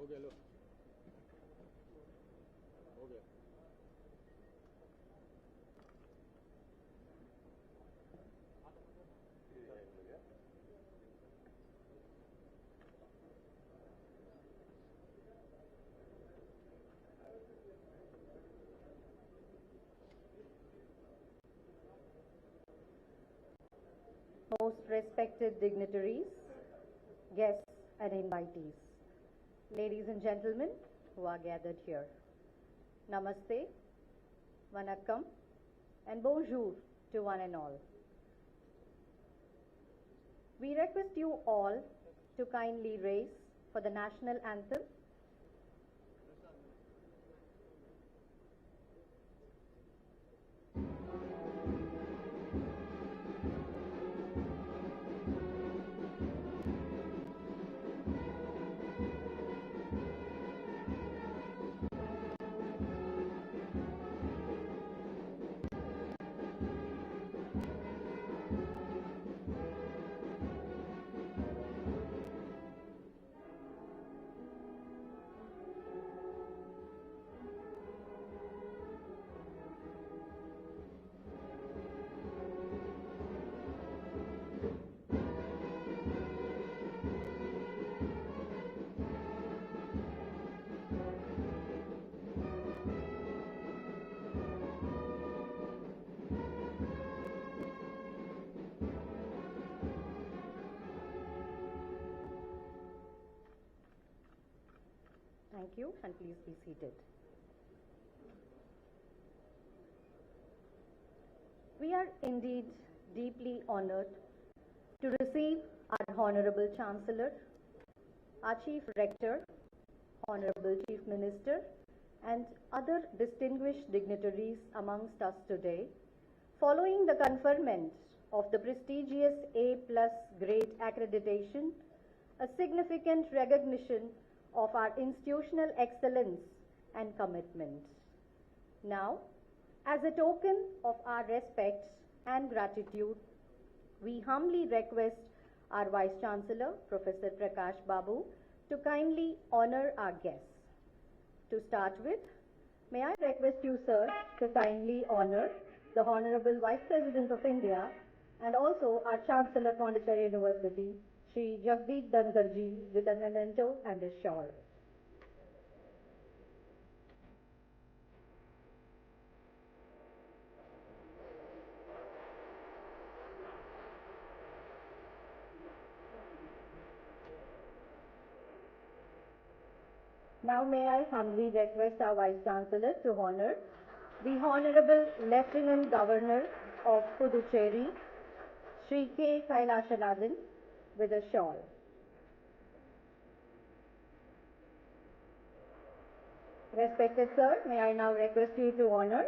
Okay, look. Okay. Most respected dignitaries, guests and invitees, ladies and gentlemen who are gathered here, Namaste, Vanakkam and Bonjour to one and all. We request you all to kindly raise for the national anthem. Thank you, and please be seated. We are indeed deeply honored to receive our Honorable Chancellor, our Chief Rector, Honorable Chief Minister, and other distinguished dignitaries amongst us today, following the conferment of the prestigious A+ grade accreditation, a significant recognition of our institutional excellence and commitment. Now, as a token of our respect and gratitude, we humbly request our Vice Chancellor, Professor Prakash Babu, to kindly honor our guests. To start with, may I request you, sir, to kindly honor the Honorable Vice President of India and also our Chancellor, Puducherry University, Shri Govt Dankarji, with a memento and a shawl. Now may I humbly request our Vice Chancellor to honor the Honorable Lieutenant Governor of Puducherry, Shri K. Kailasanadan, with a shawl. Respected sir, may I now request you to honor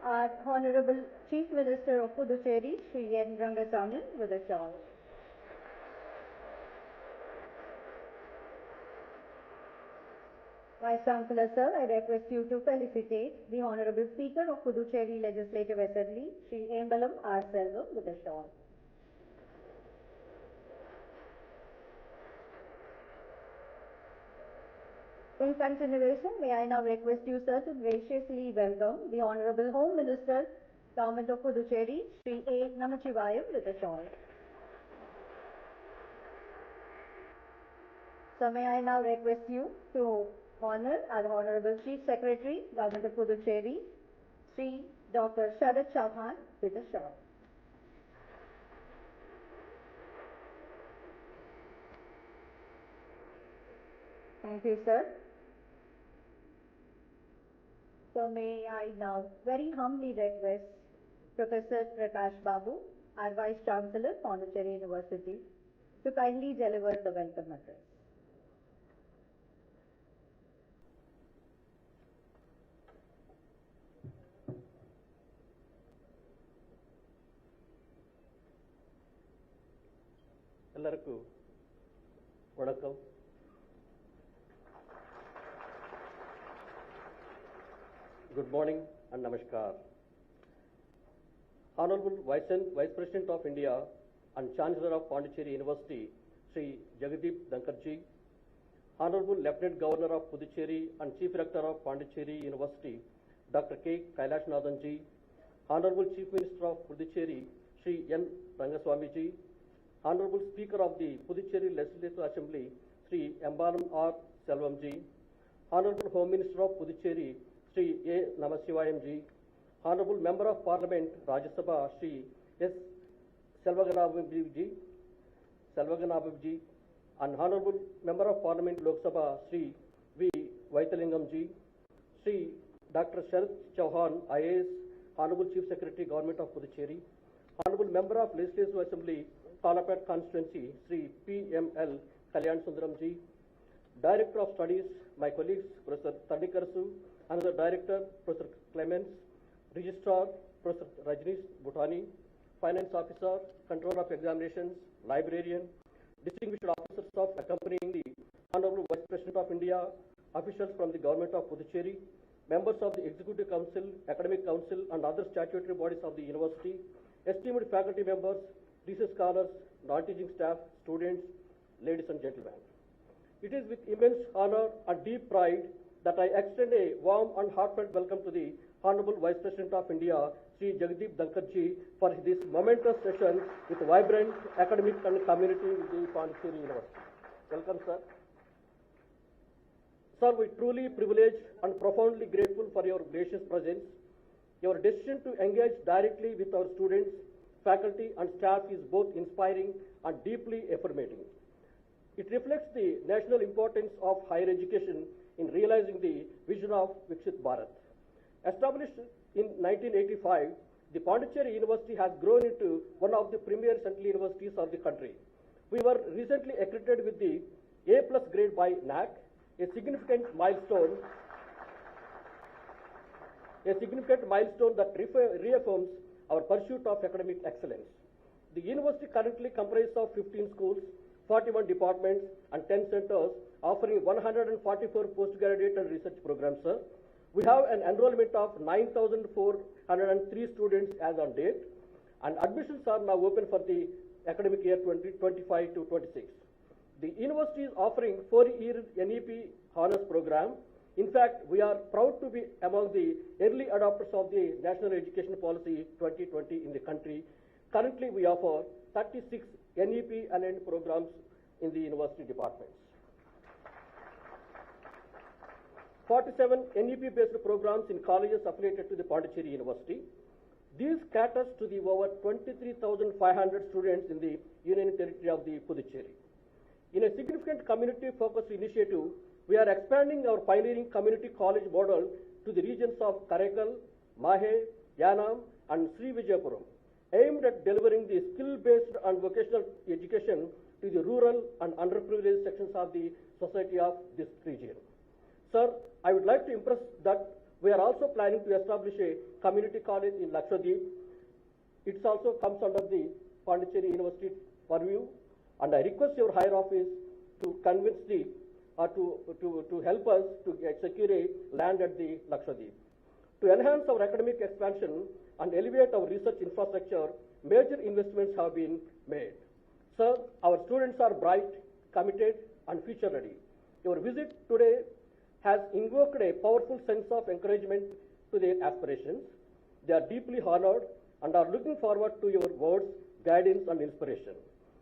our Honorable Chief Minister of Puducherry, Shri N. Rangasamin, with a shawl. Vice Chancellor sir, I request you to felicitate the Honorable Speaker of Puducherry Legislative Assembly, Shri Embalam R. Selvam, with a shawl. In continuation, may I now request you, sir, to graciously welcome the Honorable Home Minister, Government of Puducherry, Shri A. Namachivayam, with a shawl. So may I now request you to honor our Honorable Chief Secretary, Government of Puducherry, Shri Dr. Sharad Chauhan, with a shawl. Thank you, sir. So may I now very humbly request Professor Prakash Babu, our Vice Chancellor, Puducherry University, to kindly deliver the welcome address. ಎಲ್ಲರಿಗೂ ವಣಕ್ಕಂ. Good morning and namaskar. Honorable Vice President of India and Chancellor of Puducherry University, Sri Jagdeep Dankarji, Honorable Lieutenant Governor of Puducherry and Chief Rector of Puducherry University, Dr. K. Kailashanathan-ji, Honorable Chief Minister of Puducherry, Sri N. Rangaswamy-ji, Honorable Speaker of the Puducherry Legislative Assembly, Sri Embalam R. Selvam-ji, Honorable Home Minister of Puducherry, Sri A. Namasivayam-ji, Honorable Member of Parliament, Rajya Sabha, Sri S. Selvaganababji, and Honorable Member of Parliament, Lok Sabha, Sri V. Vaithalingam-ji, Sri Dr. Sharat Chauhan, IAS, Honorable Chief Secretary, Government of Puducherry, Honorable Member of Legislative Assembly, Talapet Constituency, Sri P.M.L. Kalyan Sundaram-ji, Director of Studies, my colleagues, Professor Tadikarasu, another Director, Professor Clements, Registrar, Professor Rajnish Bhutani, Finance Officer, Controller of Examinations, Librarian, distinguished officers of accompanying the Honorable Vice President of India, officials from the Government of Puducherry, members of the Executive Council, Academic Council, and other statutory bodies of the University, esteemed faculty members, research scholars, non-teaching staff, students, ladies and gentlemen. It is with immense honor and deep pride that I extend a warm and heartfelt welcome to the Honorable Vice President of India, Sri Jagdeep Dhankar-ji, for this momentous session with vibrant academic and community with the Puducherry University. Welcome, sir. Sir, we are truly privileged and profoundly grateful for your gracious presence. Your decision to engage directly with our students, faculty, and staff is both inspiring and deeply affirming. It reflects the national importance of higher education in realizing the vision of Viksit Bharat. Established in 1985, the Puducherry University has grown into one of the premier central universities of the country. We were recently accredited with the A+ grade by NAC, a significant milestone that reaffirms our pursuit of academic excellence. The university currently comprises of 15 schools, 41 departments, and 10 centers, offering 144 postgraduate and research programs, sir. We have an enrollment of 9,403 students as on date, and admissions are now open for the academic year 2025 to 26. The university is offering 4-year NEP honors program. In fact, we are proud to be among the early adopters of the National Education Policy 2020 in the country. Currently, we offer 36 NEP aligned programs in the university departments. 47 NEP-based programs in colleges affiliated to the Puducherry University. These caters to the over 23,500 students in the Union Territory of the Puducherry. In a significant community-focused initiative, we are expanding our pioneering community college model to the regions of Karaikal, Mahe, Yanam, and Sri Vijayapuram, aimed at delivering the skill-based and vocational education to the rural and underprivileged sections of the society of this region. Sir, I would like to impress that we are also planning to establish a community college in Lakshadweep. It also comes under the Puducherry University purview, and I request your higher office to convince the to help us to secure a land at the Lakshadweep. To enhance our academic expansion and elevate our research infrastructure, major investments have been made. Sir, our students are bright, committed, and future ready. Your visit today has invoked a powerful sense of encouragement to their aspirations. They are deeply honored and are looking forward to your words, guidance, and inspiration.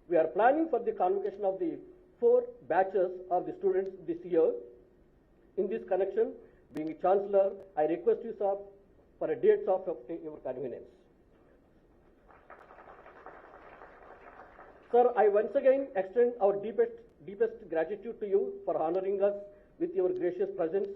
We are planning for the convocation of the 4 batches of the students this year. In this connection, being Chancellor, I request you, sir, for a date of your convenience. Sir, I once again extend our deepest gratitude to you for honoring us with your gracious presence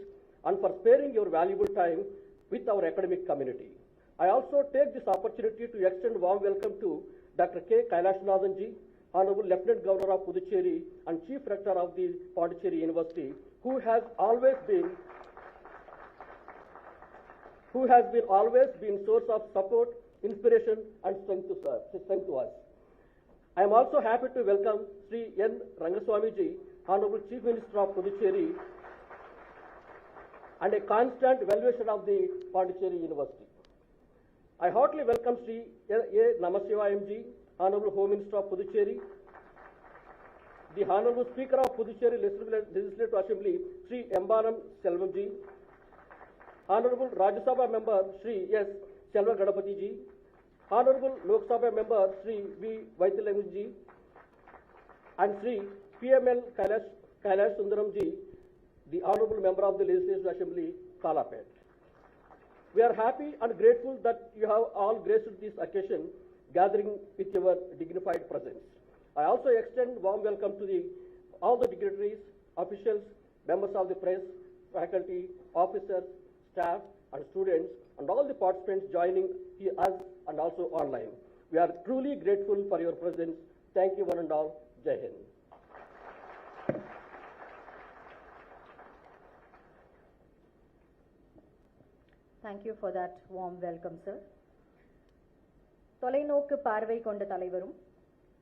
and for sparing your valuable time with our academic community. I also take this opportunity to extend warm welcome to Dr. K. Kailashanathan-ji, Honorable Lieutenant Governor of Puducherry and Chief Rector of the Puducherry University, who has always been source of support, inspiration, and strength to us. I am also happy to welcome Sri N. Rangaswamy-ji, Honorable Chief Minister of Puducherry, and a constant evaluation of the Puducherry University. I heartily welcome Sri A. Namasivayam-ji, Honorable Home Minister of Puducherry, the Honorable Speaker of Puducherry Legislative Assembly, Sri Embanam Selvam-ji, Honorable Rajya Sabha Member Sri S. Selva Ganapati-ji, Honorable Lok Sabha Member Sri V. Vaithilaimurji, and Sri PML Kailash Sundaram-ji, the Honorable Member of the Legislative Assembly, Kalapet. We are happy and grateful that you have all graced this occasion, gathering with your dignified presence. I also extend warm welcome to all the dignitaries, officials, members of the press, faculty, officers, staff, and students, and all the participants joining us and also online. We are truly grateful for your presence. Thank you one and all. Jai Hind. Thank you for that warm welcome, sir. தொலைநோக்கு பார்வை கொண்ட தலைவரும்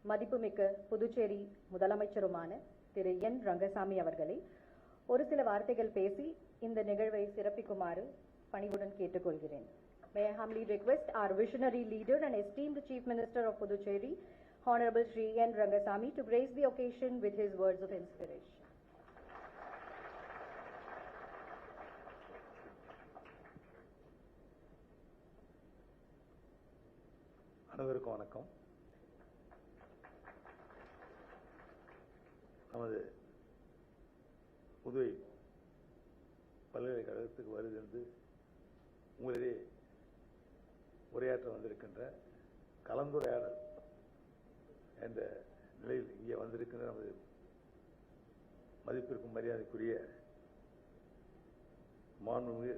மதிப்புமிக்க புதுச்சேரி முதலமைச்சருமான திரு என் ரங்கசாமி அவர்களை ஒரு சில வார்த்தைகள் பேசி இந்த நிகழ்வை சிறப்பிக்குமாறு பணிவுடன் கேட்டுக்கொள்கிறேன். May I humbly request our visionary leader and esteemed Chief Minister of Puducherry, Honorable Sri N. Rangasamy, to grace the occasion with his words of inspiration. அனைவருக்கும் வணக்கம். நமது புதுவை பல்கலைக்கழகத்துக்கு வருகிறது உங்களிடையே உரையாற்ற வந்திருக்கின்ற கலந்துரையாடல் என்ற நிலையில் இங்கே வந்திருக்கின்ற நமது மதிப்பிற்கும் மரியாதைக்குரிய மாண்புமிகு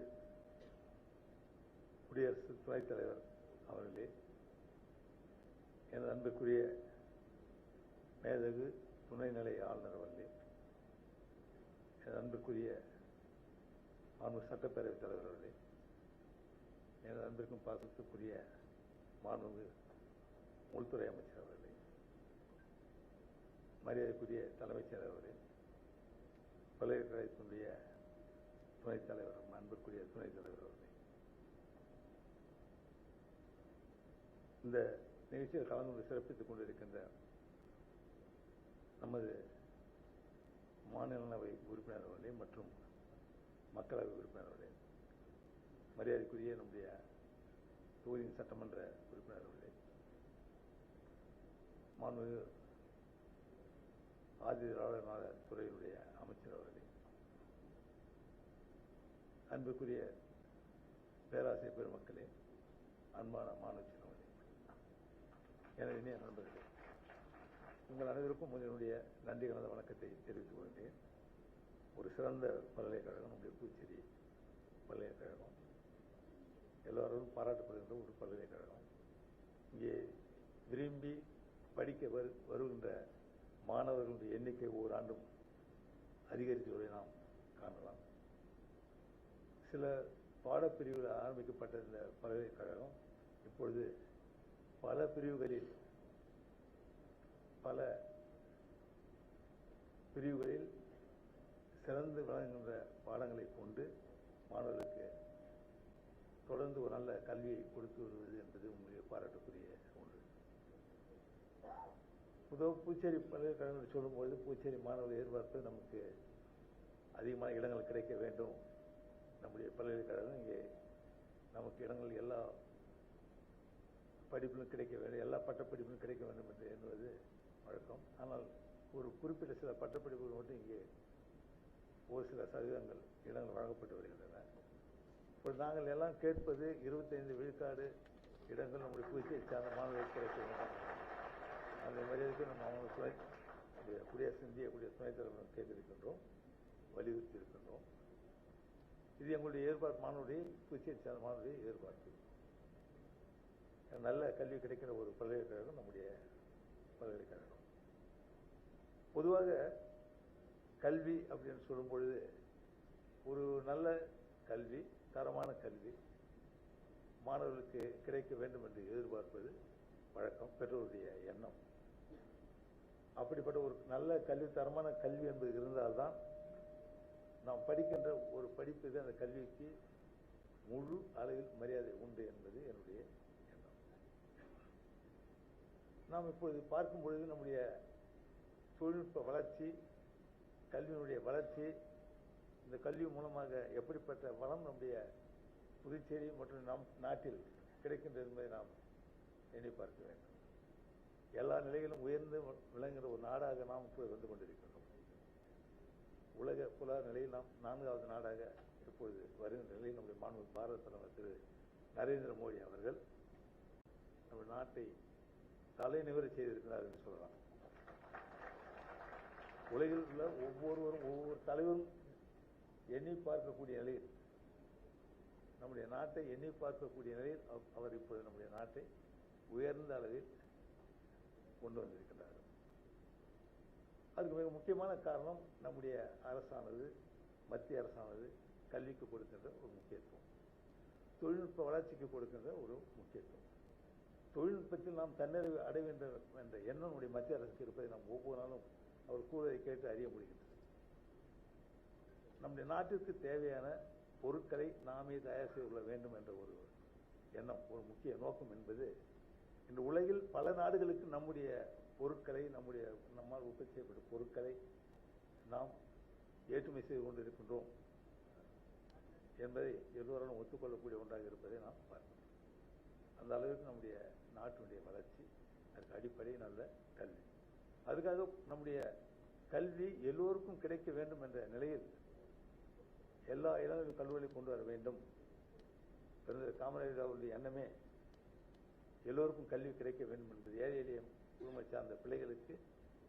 குடியரசு துணைத் தலைவர் அவர்களே, எனது அன்புக்குரிய மேதகு துணைநிலை ஆளுநர் அவர்களே, எனது அன்புக்குரிய மாண்பு சட்டப்பேரவைத் தலைவர் அவர்களே, எனது அன்பிற்கும் பாசத்துக்குரிய மாண்புமிகு உள்துறை அமைச்சர் அவர்களே, மரியாதைக்குரிய தலைமைச் செயலர் அவர்களே, பல்கலைக்கழகத்தினுடைய துணைத் தலைவர், அன்புக்குரிய துணைத் தலைவர் அவர்களே, இந்த நிகழ்ச்சியில் கலந்து கொண்டு சிறப்பித்துக் கொண்டிருக்கின்ற நமது மாநிலங்களவை உறுப்பினர் அவர்களே மற்றும் மக்களவை உறுப்பினர் அவர்களே, மரியாதைக்குரிய நம்முடைய தொகுதியின் சட்டமன்ற உறுப்பினர் அவர்களே, மாண்புமிகு ஆதி திராவிடர் நல துறையினுடைய அமைச்சர் அவர்களே, அன்புக்குரிய பேராசிரியர் பெருமக்களே, அன்பான மாணவ செல்வங்களே, எனது இனிய நண்பர்களே, உங்கள் அனைவருக்கும் என்னுடைய நன்றி கலந்த வணக்கத்தை தெரிவித்துக் கொள்கிறேன். ஒரு சிறந்த பல்கலைக்கழகம் நம்முடைய புதுச்சேரி பல்கலைக்கழகம், எல்லோரும் பாராட்டப்படுகின்ற ஒரு பல்கலைக்கழகம். இங்கே விரும்பி படிக்க வருகின்ற மாணவர்களுடைய எண்ணிக்கை ஒவ்வொரு ஆண்டும் அதிகரித்து வருவதை நாம் காணலாம். சில பாடப்பிரிவுகள் ஆரம்பிக்கப்பட்ட இந்த பல்கலைக்கழகம் இப்பொழுது பல பிரிவுகளில் சிறந்து விளங்குகின்ற பாடங்களை கொண்டு மாணவர்களுக்கு தொடர்ந்து ஒரு நல்ல கல்வியை கொடுத்து வருவது என்பது உண்மையை பாராட்டக்கூடிய ஒன்று. புதுச்சேரி பல்கலைக்கழகம் சொல்லும்போது புதுச்சேரி மாணவர்கள் எதிர்பார்ப்பு நமக்கு அதிகமான இடங்கள் கிடைக்க வேண்டும். நம்முடைய பல்கலைக்கழகம் இங்கே நமக்கு இடங்கள் எல்லா படிப்பிலும் கிடைக்க வேண்டும், எல்லா பட்டப்படிப்பிலும் கிடைக்க வேண்டும் என்று எண்ணுவது வழக்கம். ஆனால் ஒரு குறிப்பிட்ட சில பட்டப்படிப்புகள் மட்டும் இங்கே ஒரு சில சதவீதங்கள் இடங்கள் வழங்கப்பட்டு வருகின்றன. இப்போ நாங்கள் எல்லாம் கேட்பது 25 விழுக்காடு இடங்கள் நம்முடைய புதுச்சேரி சார்ந்த மாணவர்களுக்கு கிடைக்க வேண்டும். அந்த மரியாதைக்கு நம்ம அவங்க இந்திய குடியரசு துணைத் தலைவர் கேட்டிருக்கின்றோம், வலியுறுத்தி இருக்கின்றோம். இது எங்களுடைய எதிர்பார்ப்பு, மாணவருடைய புதுச்சேரி சார்ந்த மாணவருடைய எதிர்பார்ப்பு. நல்ல கல்வி கிடைக்கிற ஒரு பல்கலைக்கழகம் நம்முடைய பல்கலைக்கழகம். பொதுவாக கல்வி அப்படின்னு சொல்லும் பொழுது ஒரு நல்ல கல்வி, தரமான கல்வி மாணவர்களுக்கு கிடைக்க வேண்டும் என்று எதிர்பார்ப்பது வழக்கம், பெற்றோருடைய எண்ணம். அப்படிப்பட்ட ஒரு நல்ல கல்வி, தரமான கல்வி என்பது இருந்தால்தான் நாம் படிக்கின்ற ஒரு படிப்புக்கு அந்த கல்விக்கு முழு அளவில் மரியாதை உண்டு என்பது என்னுடைய எண்ணம். நாம் இப்பொழுது பார்க்கும் பொழுது நம்முடைய தொழில்நுட்ப வளர்ச்சி, கல்வியினுடைய வளர்ச்சி, இந்த கல்வி மூலமாக எப்படிப்பட்ட வளம் நம்முடைய புதுச்சேரி மற்றும் நம் நாட்டில் கிடைக்கின்றது என்பதை நாம் எண்ணி பார்க்க வேண்டும். எல்லா நிலையிலும் உயர்ந்து விளங்குகிற ஒரு நாடாக நாம் இப்போது வந்து கொண்டிருக்கிறோம். உலக புல நிலையில் நாம் 4வது நாடாக இப்பொழுது வருகின்ற நிலையில் நம்முடைய மாண்பு பாரத பிரதமர் திரு நரேந்திர மோடி அவர்கள் நம்ம நாட்டை தலைநிவர செய்திருக்கிறார் என்று சொல்லலாம். உலகில் உள்ள ஒவ்வொரு தலைவரும் எண்ணி பார்க்கக்கூடிய நிலையில், நம்முடைய நாட்டை எண்ணி பார்க்கக்கூடிய நிலையில் அவர் இப்போது நம்முடைய நாட்டை உயர்ந்த அளவில் கொண்டு வந்திருக்கிறார். அதுக்கு மிக முக்கியமான காரணம் நம்முடைய அரசானது, மத்திய அரசானது கல்விக்கு கொடுக்கின்ற ஒரு முக்கியத்துவம், தொழில்நுட்ப வளர்ச்சிக்கு கொடுக்கின்ற ஒரு முக்கியத்துவம். தொழில்நுட்பத்தில் நாம் தன்னிறைவு அடைய வேண்டும் என்ற எண்ணம் நம்முடைய மத்திய அரசுக்கு இருப்பதை நாம் ஒவ்வொரு நாளும் அவர் கூறுவதை கேட்டு அறிய முடிகின்றது. நம்முடைய நாட்டிற்கு தேவையான பொருட்களை நாமே தயார் செய்து கொள்ள வேண்டும் என்ற ஒரு எண்ணம், ஒரு முக்கிய நோக்கம் என்பது இந்த உலகில் பல நாடுகளுக்கு நம்முடைய பொருட்களை, நம்மால் உற்பத்தி செய்யப்பட்ட பொருட்களை நாம் ஏற்றுமதி செய்து கொண்டிருக்கின்றோம் என்பதை எல்லோரும் ஒத்துக்கொள்ளக்கூடிய ஒன்றாக இருப்பதை நாம் பார்க்கிறோம். அந்த அளவுக்கு நம்முடைய நாட்டினுடைய வளர்ச்சி, அதுக்கு அடிப்படை நல்ல கல்வி. அதுக்காக நம்முடைய கல்வி எல்லோருக்கும் கிடைக்க வேண்டும் என்ற நிலையில் எல்லா இளநிலை கல்லூரிகளையும் கொண்டு வர வேண்டும். காமராஜர் அவருடைய எண்ணமே எல்லோருக்கும் கல்வி கிடைக்க வேண்டும் என்பது, ஏழை எளிய குடும்பத்தை சார்ந்த பிள்ளைகளுக்கு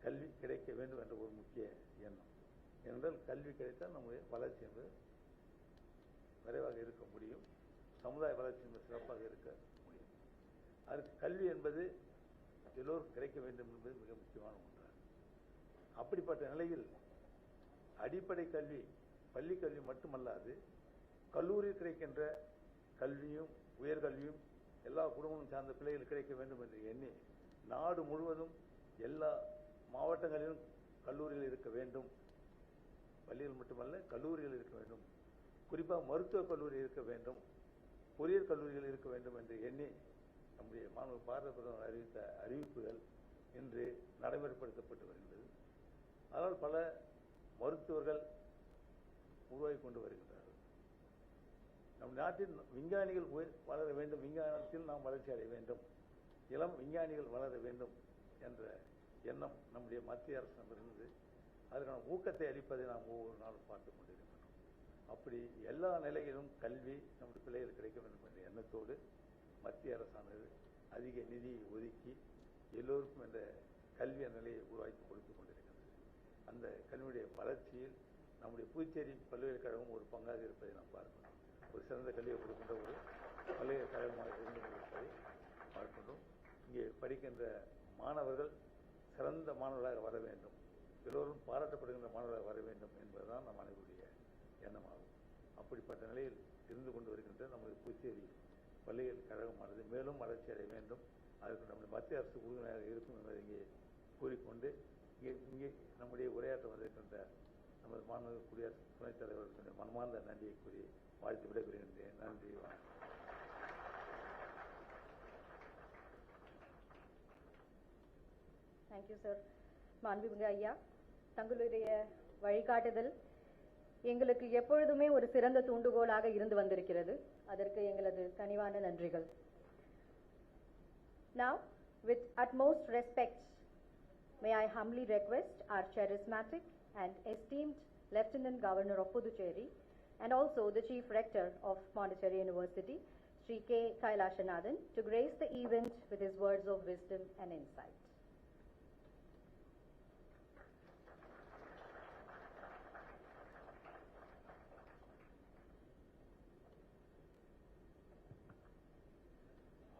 கல்வி கிடைக்க வேண்டும் என்ற ஒரு முக்கிய எண்ணம். ஏனென்றால் கல்வி கிடைத்தால் நம்முடைய வளர்ச்சி என்பது விரைவாக இருக்க முடியும், சமுதாய வளர்ச்சி என்பது சிறப்பாக இருக்க முடியும். அதற்கு கல்வி என்பது எல்லோருக்கும் கிடைக்க வேண்டும் என்பது மிக முக்கியமான ஒன்றாகும். அப்படிப்பட்ட நிலையில் அடிப்படை கல்வி, பள்ளி கல்வி மட்டுமல்லாது கல்லூரியில் கிடைக்கின்ற கல்வியும் உயர்கல்வியும் எல்லா குடும்பங்களும் சார்ந்த பிள்ளைகள் கிடைக்க வேண்டும் என்று எண்ணி நாடு முழுவதும் எல்லா மாவட்டங்களிலும் கல்லூரிகள் இருக்க வேண்டும். பள்ளிகள் மட்டுமல்ல, கல்லூரிகள் இருக்க வேண்டும். குறிப்பாக மருத்துவக் கல்லூரி இருக்க வேண்டும், பொறியியல் கல்லூரிகள் இருக்க வேண்டும் என்று எண்ணி நம்முடைய மாண்பு பாரத பிரதமர் அறிவித்த அறிவிப்புகள் இன்று நடைமுறைப்படுத்தப்பட்டு வருகின்றது. அதனால் பல மருத்துவர்கள் உருவாகி கொண்டு வருகின்றார்கள். நம் நாட்டில் விஞ்ஞானிகள் வளர வேண்டும், விஞ்ஞானத்தில் நாம் வளர்ச்சி அடைய வேண்டும், இளம் விஞ்ஞானிகள் வளர வேண்டும் என்ற எண்ணம் நம்முடைய மத்திய அரசிடமிருந்து அதற்கான ஊக்கத்தை அளிப்பதை நாம் ஒவ்வொரு நாளும் பார்த்துக் கொண்டிருக்கிறோம். அப்படி எல்லா நிலையிலும் கல்வி நம்முடைய பிள்ளைகள் கிடைக்க வேண்டும் என்ற எண்ணத்தோடு மத்திய அரசானது அதிக நிதியை ஒதுக்கி எல்லோருக்கும் என்ற கல்வி நிலையை உருவாக்கி கொடுத்துக் கொண்டிருக்கிறது. அந்த கல்வியுடைய வளர்ச்சியில் நம்முடைய புதுச்சேரி பல்கலைக்கழகம் ஒரு பங்காக இருப்பதை நாம் பார்க்கிறோம். ஒரு சிறந்த கல்வியை கொடுக்கின்ற ஒரு பல்கலைக்கழகமாக இருந்து கொண்டிருப்பதை பார்க்கின்றோம். இங்கே படிக்கின்ற மாணவர்கள் சிறந்த மாணவர்களாக வர வேண்டும், எல்லோரும் பாராட்டப்படுகின்ற மாணவர்களாக வர வேண்டும் என்பதுதான் நம் அனைவருடைய எண்ணமாகும். அப்படிப்பட்ட நிலையில் இருந்து கொண்டு வருகின்ற நமது புதுச்சேரி பல்கலைக்கழகமானது மேலும் வளர்ச்சி அடைய வேண்டும். அதற்கு நம்முடைய மத்திய அரசு உறுதுணையாக இருக்கும் என்பதை இங்கே கூறிக்கொண்டு இங்கே நம்முடைய உரையாற்ற வந்திருக்கின்ற நமது மாண்புமிகு குடியரசு துணைத் தலைவர்களுடைய மனமார்ந்த நன்றியை கூறி வாழ்த்து விடைபெறுகின்றேன். நன்றி, வணக்கம். Thank you sir. மாண்புமிகு ஐயா, தங்களுடைய வழிகாட்டுதல் எங்களுக்கு எப்பொழுதுமே ஒரு சிறந்த தூண்டுகோலாக இருந்து வந்திருக்கிறது. அதற்கு எங்களது கனிவான நன்றிகள். Now, with utmost respect, may I humbly request our charismatic and esteemed Lieutenant Governor of Puducherry and also the Chief Rector of Puducherry University, Sri K. Kailashanathan, to grace the event with his words of wisdom and insight.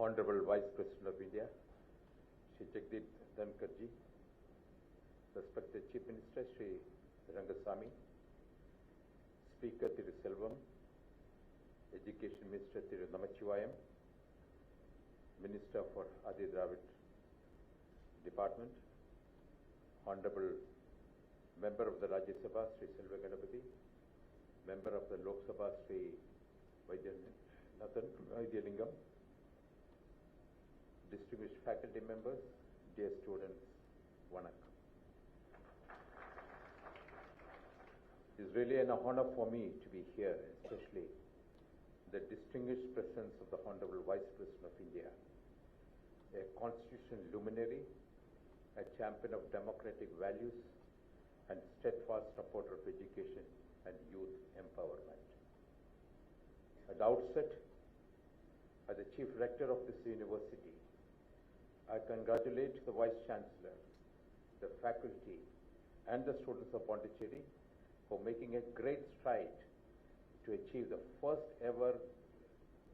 Honorable Vice President of India, Shri Jagdeep Dhankarji, respected Chief Minister Shri Rangasamy, Speaker Thiru Selvam, Education Minister Thiru Namachivayam, Minister for Adi Dravid Department, Honorable Member of the Rajya Sabha Shri Selva Ganapati, Member of the Lok Sabha Shri Vaidyanathan, distinguished faculty members, dear students, Vanakkam. It's really an honor for me to be here, especially the distinguished presence of the Honorable Vice President of India, a constitutional luminary, a champion of democratic values, and steadfast supporter of education and youth empowerment. At the outset, as the Chief Rector of this university, I congratulate the Vice Chancellor, the faculty, and the students of Puducherry for making a great stride to achieve the first ever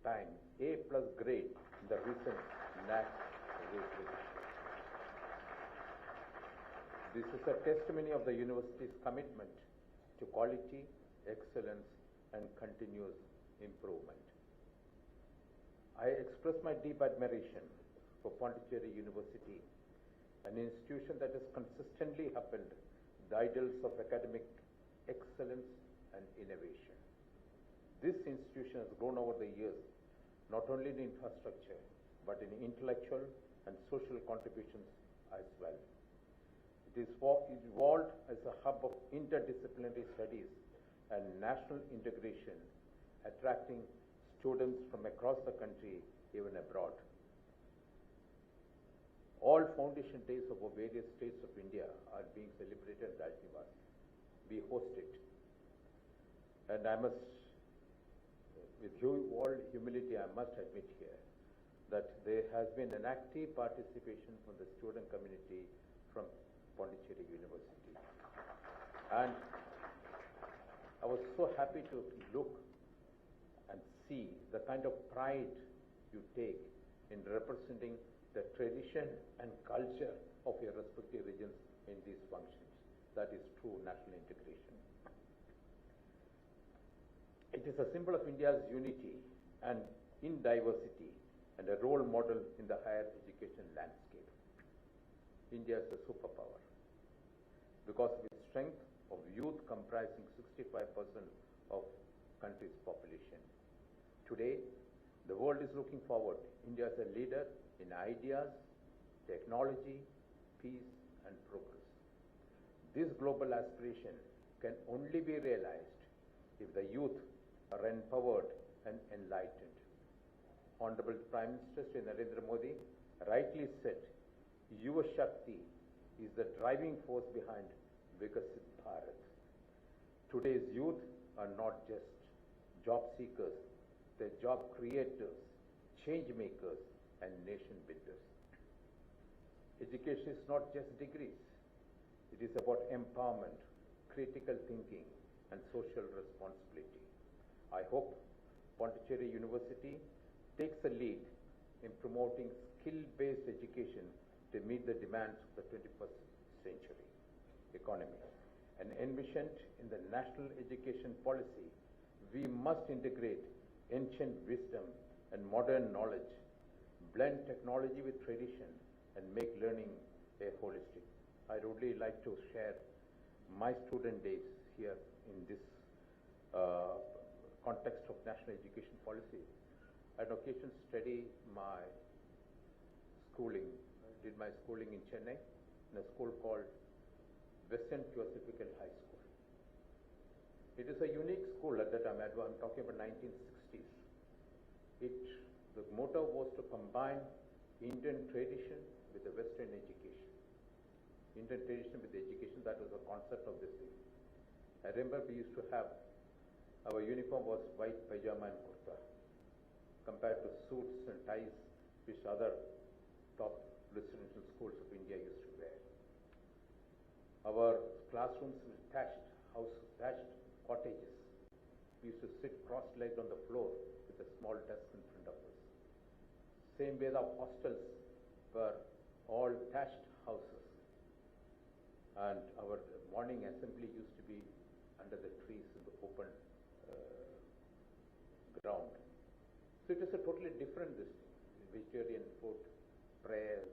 time A+ grade in the recent NAC examination. This is a testimony of the university's commitment to quality, excellence, and continuous improvement. I express my deep admiration for Puducherry University, an institution that has consistently upheld the ideals of academic excellence and innovation. This institution has grown over the years, not only in infrastructure, but in intellectual and social contributions as well. It is evolved as a hub of interdisciplinary studies and national integration, attracting students from across the country, even abroad. All foundation days of various states of India are being celebrated at Rajnivas. We host it. And I must, with all humility, I must admit here that there has been an active participation from the student community from Puducherry University. And I was so happy to look and see the kind of pride you take in representing the tradition and culture of your respective regions in these functions. That is true national integration. It is a symbol of India's unity and in diversity and a role model in the higher education landscape. India is a superpower because of its strength of youth comprising 65% of country's population. Today, the world is looking forward. India is a leader in ideas, technology, peace, and progress. This global aspiration can only be realized if the youth are empowered and enlightened. Honorable Prime Minister Shri Narendra Modi rightly said, Yuva Shakti is the driving force behind Vikasit Bharat. Today's youth are not just job seekers, they're job creators, change makers, and nation builders. Education is not just degrees. It is about empowerment, critical thinking, and social responsibility. I hope Puducherry University takes a lead in promoting skill-based education to meet the demands of the 21st century economy. And envisioned in the national education policy, we must integrate ancient wisdom and modern knowledge, blend technology with tradition, and make learning a holistic. I would really like to share my student days here in this context of national education policy. I had occasion to study my schooling. I did my schooling in Chennai in a school called Western Theosophical High School. It is a unique school at that time. I'm talking about 1960s. The motto was to combine Indian tradition with the Western education. Indian tradition with education, that was the concept of this thing. I remember we used to have, our uniform was white pajama and kurta, compared to suits and ties which other top residential schools of India used to wear. Our classrooms were thatched houses, thatched cottages. We used to sit cross-legged on the floor with a small desk in front of us. Same way the hostels were all thatched houses. And our morning assembly used to be under the trees in the open ground. So it is a totally different this thing. Vegetarian food, prayers,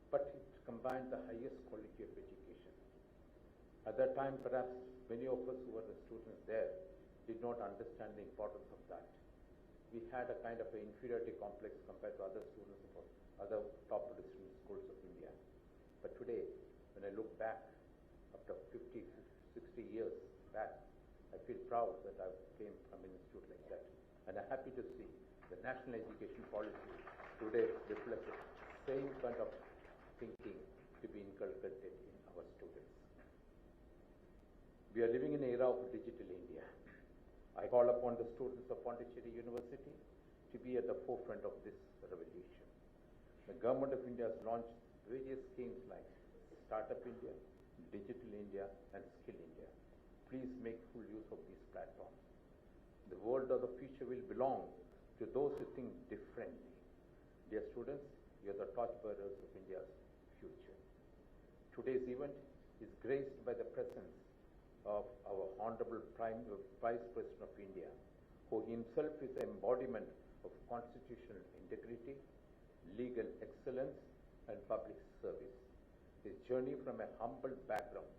but it combined the highest quality of education. At that time, perhaps many of us who were the students there did not understand the importance of that. We had a kind of an inferiority complex compared to other students of other top residential schools of India. But today, when I look back after 50, 60 years, back. I feel proud that I came from an institute like that. And I'm happy to see the national education policy today reflects the same kind of thinking to be inculcated in our students. We are living in an era of digital India. I call upon the students of Puducherry University to be at the forefront of this revolution. The Government of India has launched various schemes like Startup India, Digital India, and Skill India. Please make full use of these platforms. The world of the future will belong to those who think differently. Dear students, you are the torchbearers of India's future. Today's event is graced by the presence of our Honorable Vice President of India, who himself is the embodiment of constitutional integrity, legal excellence, and public service. His journey from a humble background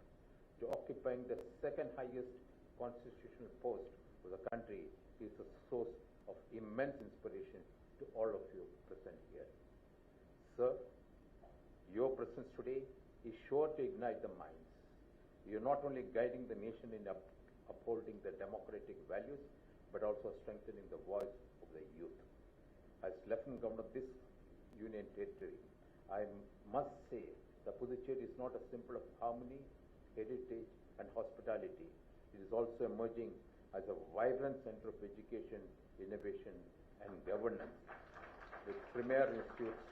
to occupying the second highest constitutional post of the country is a source of immense inspiration to all of you present here. Sir, your presence today is sure to ignite the minds. You are not only guiding the nation in upholding the democratic values, but also strengthening the voice of the youth. As Lieutenant Governor of this Union Territory, I must say that Puducherry is not a symbol of harmony, heritage, and hospitality. It is also emerging as a vibrant center of education, innovation, and governance, with premier institutes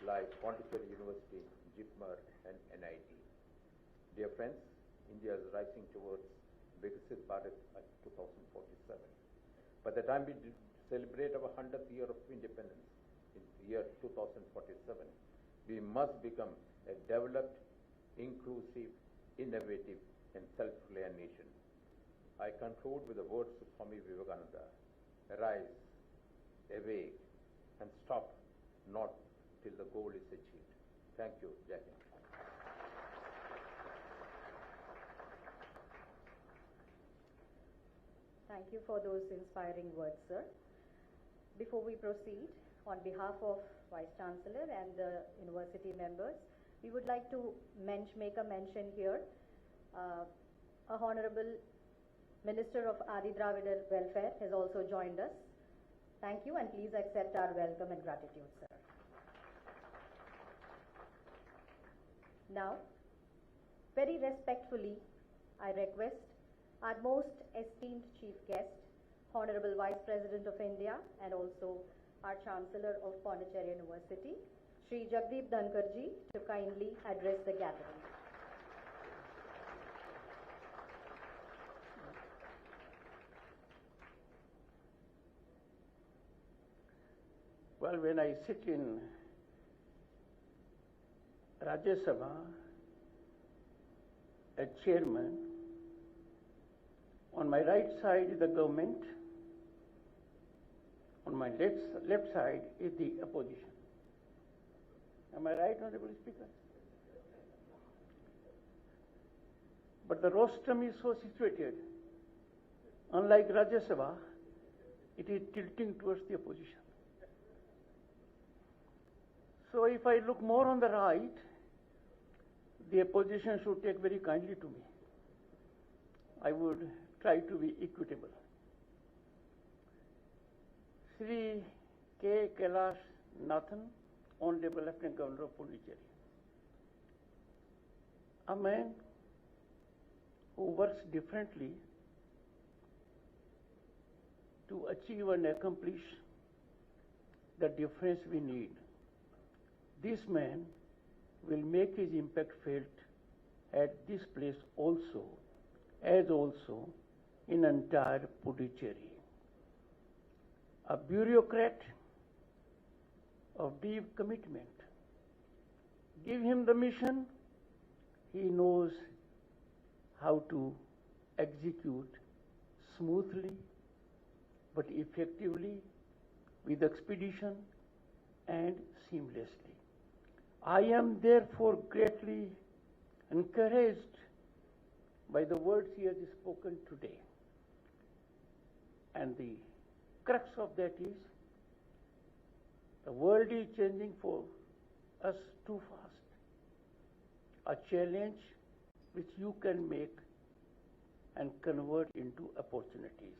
like Puducherry University, JIPMER, and NIT. Dear friends, India is rising towards Viksit Bharat at 2047. By the time we celebrate our 100th year of independence in the year 2047, we must become a developed, inclusive, innovative, and self-reliant nation. I conclude with the words of Swami Vivekananda: arise, awake, and stop not till the goal is achieved. Thank you. Jai Hind. Thank you for those inspiring words, sir. Before we proceed, on behalf of Vice Chancellor and the university members, we would like to make a mention here. A Honorable Minister of Adi Dravida Welfare has also joined us. Thank you, and please accept our welcome and gratitude, sir. Now, very respectfully, I request our most esteemed Chief Guest, Honorable Vice President of India and also our Chancellor of Puducherry University, Shri Jagdeep Dhankarji, to kindly address the gathering. Well, when I sit in Rajya Sabha as chairman, on my right side is the government, on my left side is the opposition. Am I right, Honorable Speaker? But the rostrum is so situated, unlike Rajya Sabha, it is tilting towards the opposition. So if I look more on the right, the opposition should take very kindly to me. I would try to be equitable. Sri K. Kailash Nathan, Honorable Lieutenant Governor of Puducherry, a man who works differently to achieve and accomplish the difference we need. This man will make his impact felt at this place also, as also in entire Puducherry. A bureaucrat of deep commitment. Give him the mission, he knows how to execute smoothly but effectively, with expedition and seamlessly. I am therefore greatly encouraged by the words he has spoken today. And the crux of that is, the world is changing for us too fast. A challenge which you can make and convert into opportunities.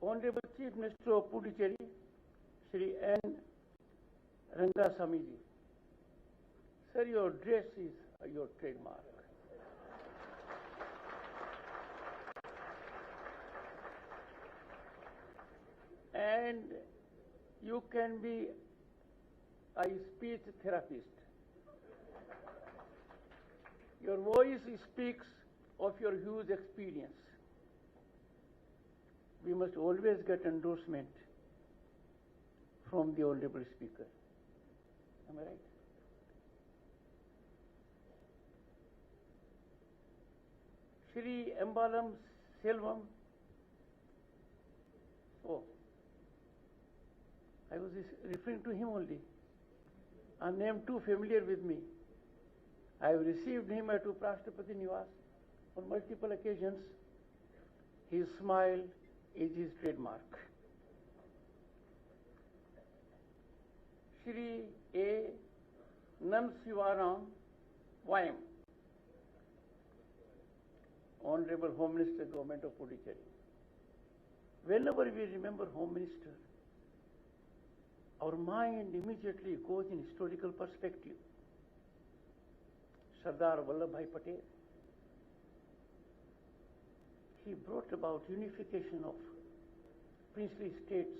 Honorable Chief Minister of Puducherry, Shri N. Rangasamiji. Sir, your dress is your trademark. And you can be a speech therapist. Your voice speaks of your huge experience. We must always get endorsement from the Honorable Speaker. Am I right? Shri Embalam Selvam. Oh, I was referring to him only. A name too familiar with me. I have received him at Uprashtrapati Niwas on multiple occasions. His smile is his trademark. Shri A. Namsivaram Vaim, Honorable Home Minister, Government of Puducherry. Whenever we remember Home Minister, our mind immediately goes in historical perspective. Sardar Vallabhbhai Patel. He brought about unification of princely states,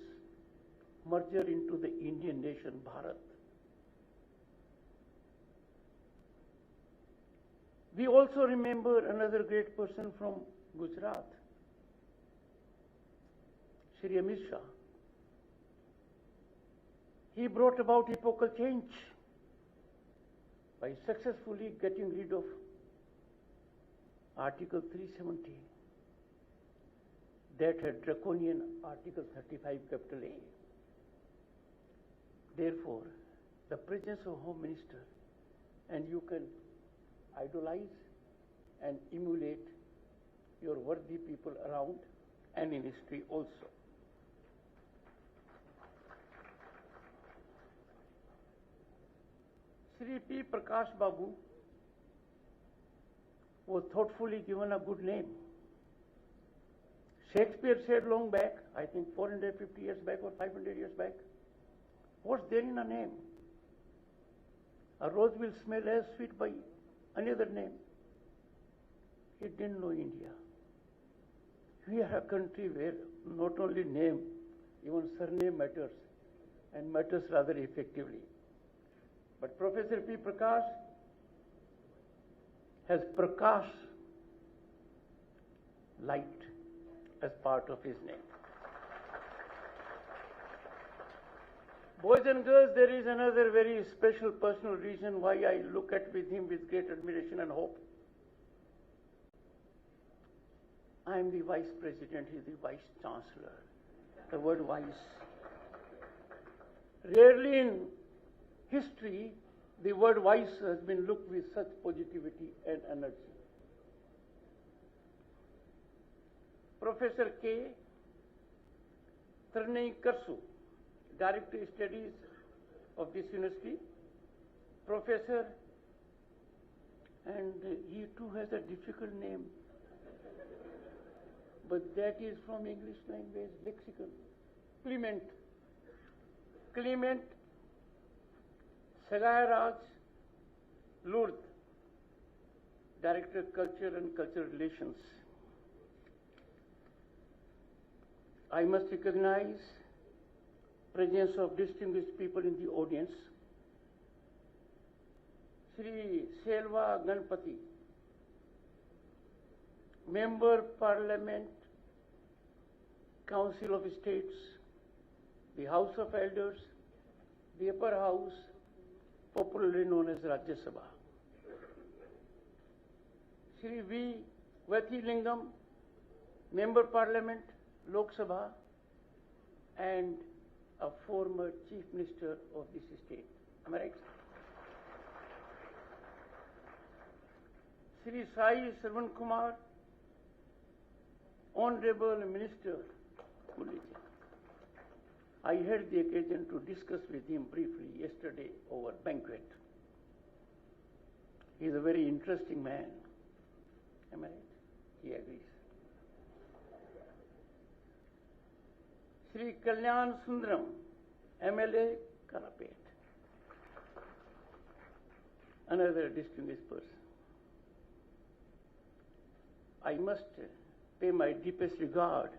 merger into the Indian nation, Bharat. We also remember another great person from Gujarat, Shri Amit Shah. He brought about epochal change by successfully getting rid of Article 370 that had draconian Article 35 capital A. Therefore, the presence of Home Minister, and you can idolize and emulate your worthy people around and in history also. Shri P. Prakash Babu was thoughtfully given a good name. Shakespeare said long back, I think 450 years back or 500 years back, what's there in a name? A rose will smell as sweet by another name. He didn't know India. We are a country where not only name, even surname matters, and matters rather effectively. But Professor P. Prakash has Prakash, light, as part of his name. Boys and girls, there is another very special personal reason why I look at with him with great admiration and hope. I am the Vice President, he is the Vice Chancellor. The word vice. Rarely in history, the word vice has been looked with such positivity and energy. Professor K. Tharnai Karsu, Director of Studies of this university, Professor, and he too has a difficult name, but that is from English language lexicon. Clement Sagayaraj Lourdes, Director of Culture and Cultural Relations. I must recognize presence of distinguished people in the audience. Shri Selva Ganpati, Member Parliament, Council of States, the House of Elders, the Upper House, popularly known as Rajya Sabha. Shri V. Vathilingam, Member Parliament, Lok Sabha, and a former Chief Minister of this state. Am I right? Shri Sai Sarvan Kumar, Honorable Minister, I had the occasion to discuss with him briefly yesterday over banquet. He is a very interesting man. Am I right? He agrees. Sri Kalyan Sundaram, MLA, Karapet. Another distinguished person. I must pay my deepest regard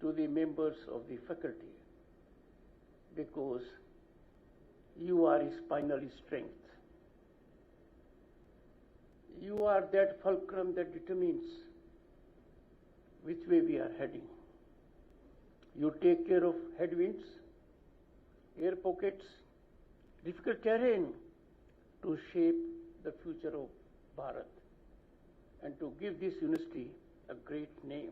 to the members of the faculty because you are his spinal strength. You are that fulcrum that determines which way we are heading. You take care of headwinds, air pockets, difficult terrain to shape the future of Bharat and to give this university a great name.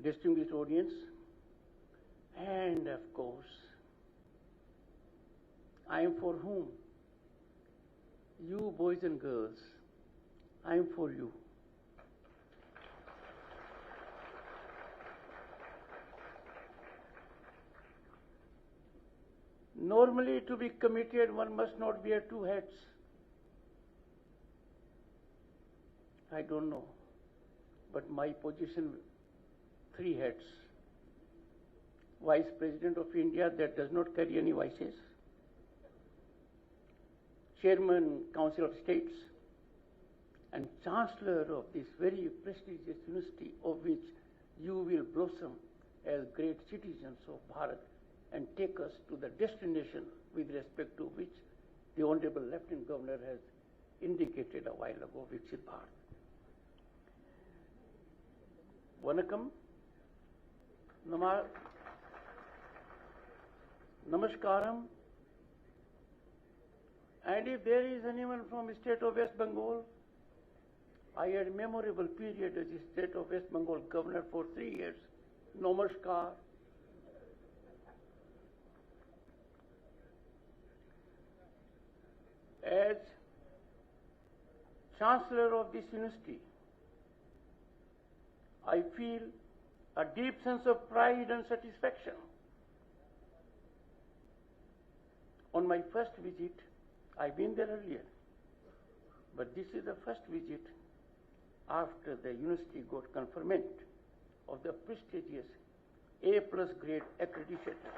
Distinguished audience, and of course, I am for whom? You boys and girls, I am for you. Normally, to be committed, one must not wear two hats. I don't know, but my position, three hats. Vice President of India, that does not carry any vices. Chairman, Council of States, and Chancellor of this very prestigious university of which you will blossom as great citizens of Bharat and take us to the destination with respect to which the Honorable Lieutenant Governor has indicated a while ago, Viksit Bharat. Vanakkam, Namaskaram, and if there is anyone from the state of West Bengal, I had a memorable period as the state of West Bengal governor for 3 years. Namaskar. As Chancellor of this university, I feel a deep sense of pride and satisfaction. On my first visit, I've been there earlier, but this is the first visit after the university got conferment of the prestigious A+ grade accreditation.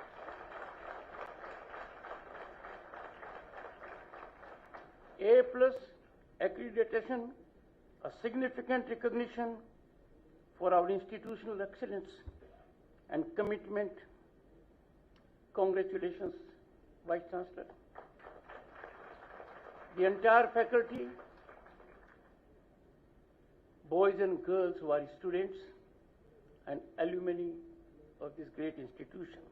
A+ accreditation, a significant recognition for our institutional excellence and commitment. Congratulations, Vice Chancellor. The entire faculty, boys and girls who are students and alumni of this great institution.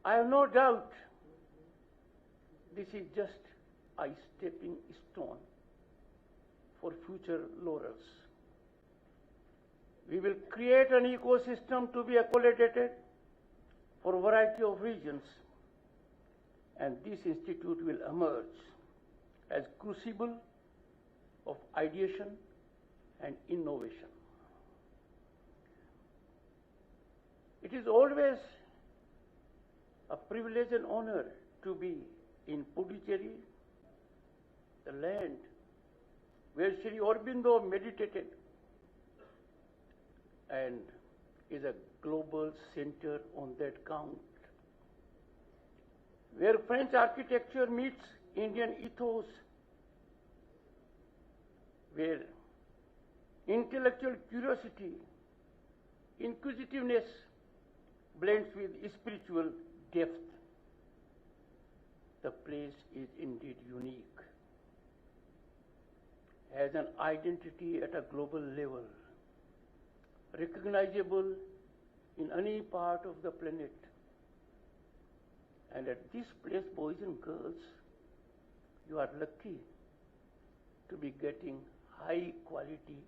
I have no doubt this is just a stepping stone for future laurels. We will create an ecosystem to be accommodated for a variety of reasons, and this institute will emerge as crucible of ideation and innovation. It is always a privilege and honor to be in Puducherry, the land where Sri Aurobindo meditated and is a global center on that count, where French architecture meets Indian ethos, where intellectual curiosity, inquisitiveness blends with spiritual depth. The place is indeed unique, has an identity at a global level, recognizable in any part of the planet. And at this place, boys and girls, you are lucky to be getting high quality,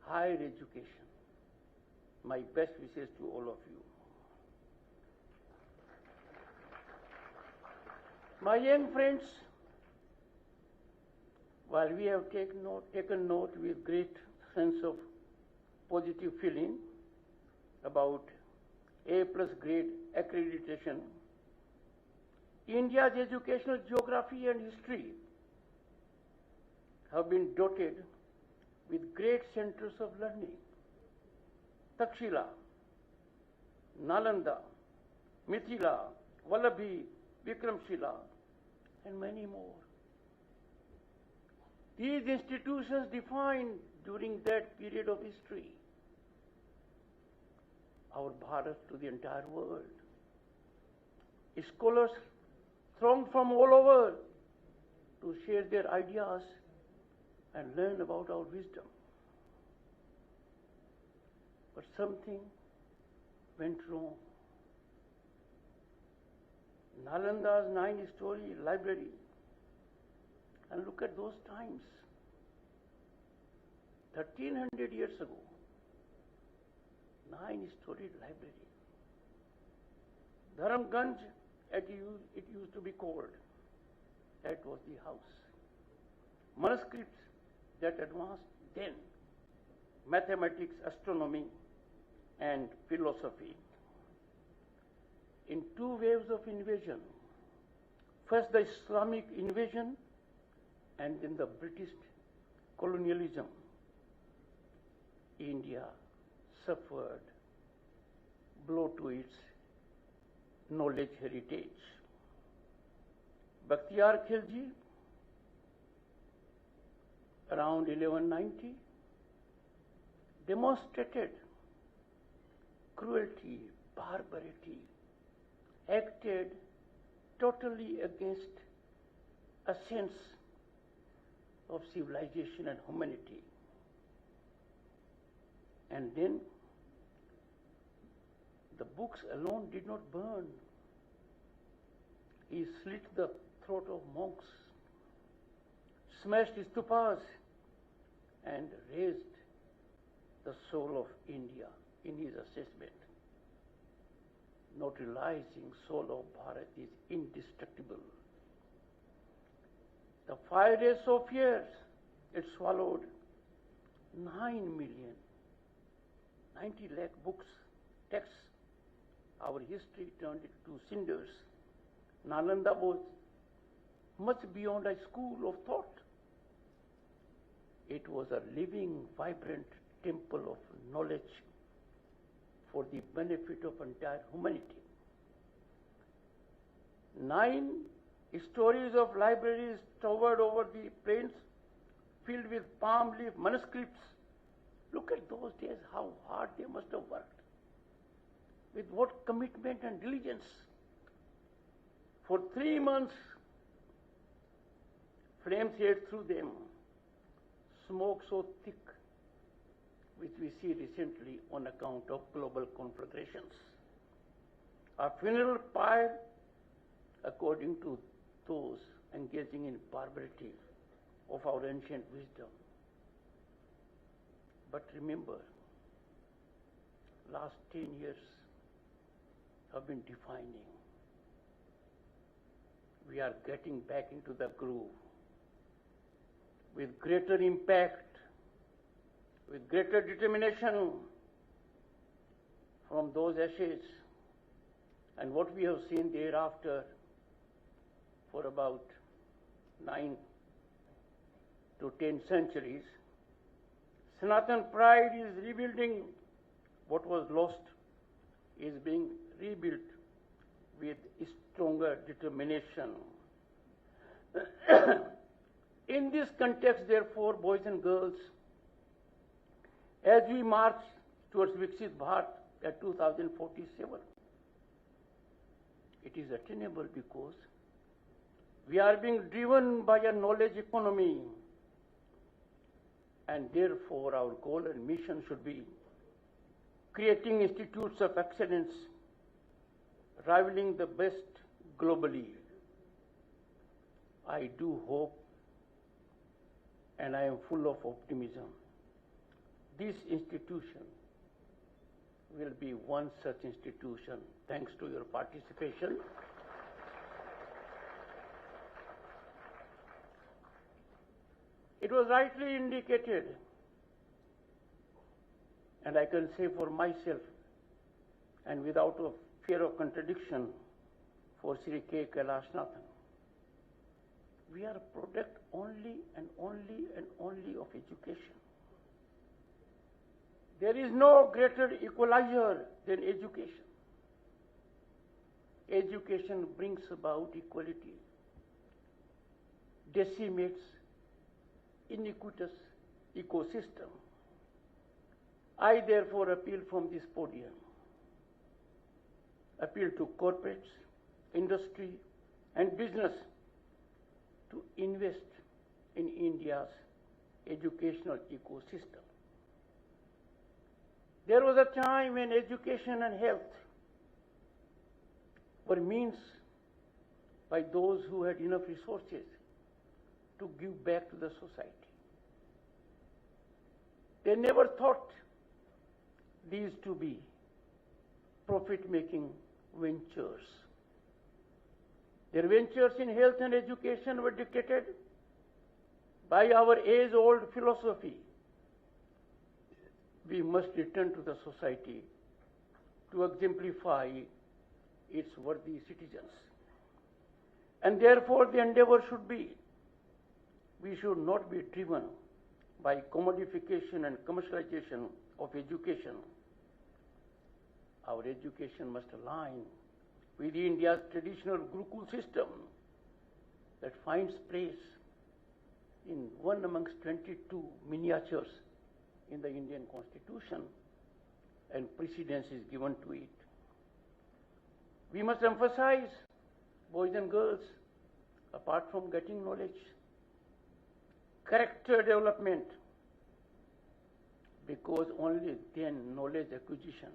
higher education. My best wishes to all of you. My young friends, while we have taken note with great sense of positive feeling about A+ grade accreditation, India's educational geography and history have been dotted with great centers of learning. Takshila, Nalanda, Mithila, Vallabhi, Vikramshila, and many more. These institutions defined during that period of history our Bharat to the entire world. Scholars thronged from all over to share their ideas and learn about our wisdom. But something went wrong. Nalanda's 9-story library, and look at those times, 1300 years ago, 9-story library. Dharamganj, it used to be called. That was the house. Manuscripts that advanced then, mathematics, astronomy, and philosophy. In two waves of invasion, first the Islamic invasion and then the British colonialism, India suffered blow to its knowledge heritage. Bakhtiyar Khilji, around 1190, demonstrated cruelty, barbarity, acted totally against a sense of civilization and humanity. And then the books alone did not burn. He slit the throat of monks, smashed stupas, and raised the soul of India in his assessment. Not realizing soul of Bharat is indestructible. The 5 days of years, it swallowed 9 million, 90 lakh books, texts. Our history turned into cinders. Nalanda was much beyond a school of thought. It was a living, vibrant temple of knowledge for the benefit of entire humanity. 9 stories of libraries towered over the plains filled with palm leaf manuscripts. Look at those days, how hard they must have worked. With what commitment and diligence. For 3 months, flames ate through them, smoke so thick, which we see recently on account of global conflagrations. A funeral pyre, according to those engaging in barbarity of our ancient wisdom. But remember, last 10 years have been defining. We are getting back into the groove with greater impact, with greater determination from those ashes, and what we have seen thereafter for about 9 to 10 centuries. Sanatan pride is rebuilding. What was lost is being rebuilt with stronger determination. In this context, therefore, boys and girls, as we march towards Viksit Bharat at 2047, it is attainable because we are being driven by a knowledge economy, and therefore our goal and mission should be creating institutes of excellence, rivaling the best globally. I do hope, and I am full of optimism, this institution will be one such institution, thanks to your participation. It was rightly indicated, and I can say for myself, and without a fear of contradiction, for Sri K. Kailasnathan. We are a product only and only of education. There is no greater equalizer than education. Education brings about equality, decimates iniquitous ecosystem. I therefore appeal from this podium, appeal to corporates, industry and business to invest in India's educational ecosystem. There was a time when education and health were means by those who had enough resources to give back to the society. They never thought these to be profit-making ventures. Their ventures in health and education were dictated by our age-old philosophy. We must return to the society to exemplify its worthy citizens. And therefore the endeavor should be, we should not be driven by commodification and commercialization of education. Our education must align with India's traditional Gurukul system that finds place in one amongst 22 miniatures in the Indian Constitution, and precedence is given to it. We must emphasize boys and girls, apart from getting knowledge, character development, because only then knowledge acquisition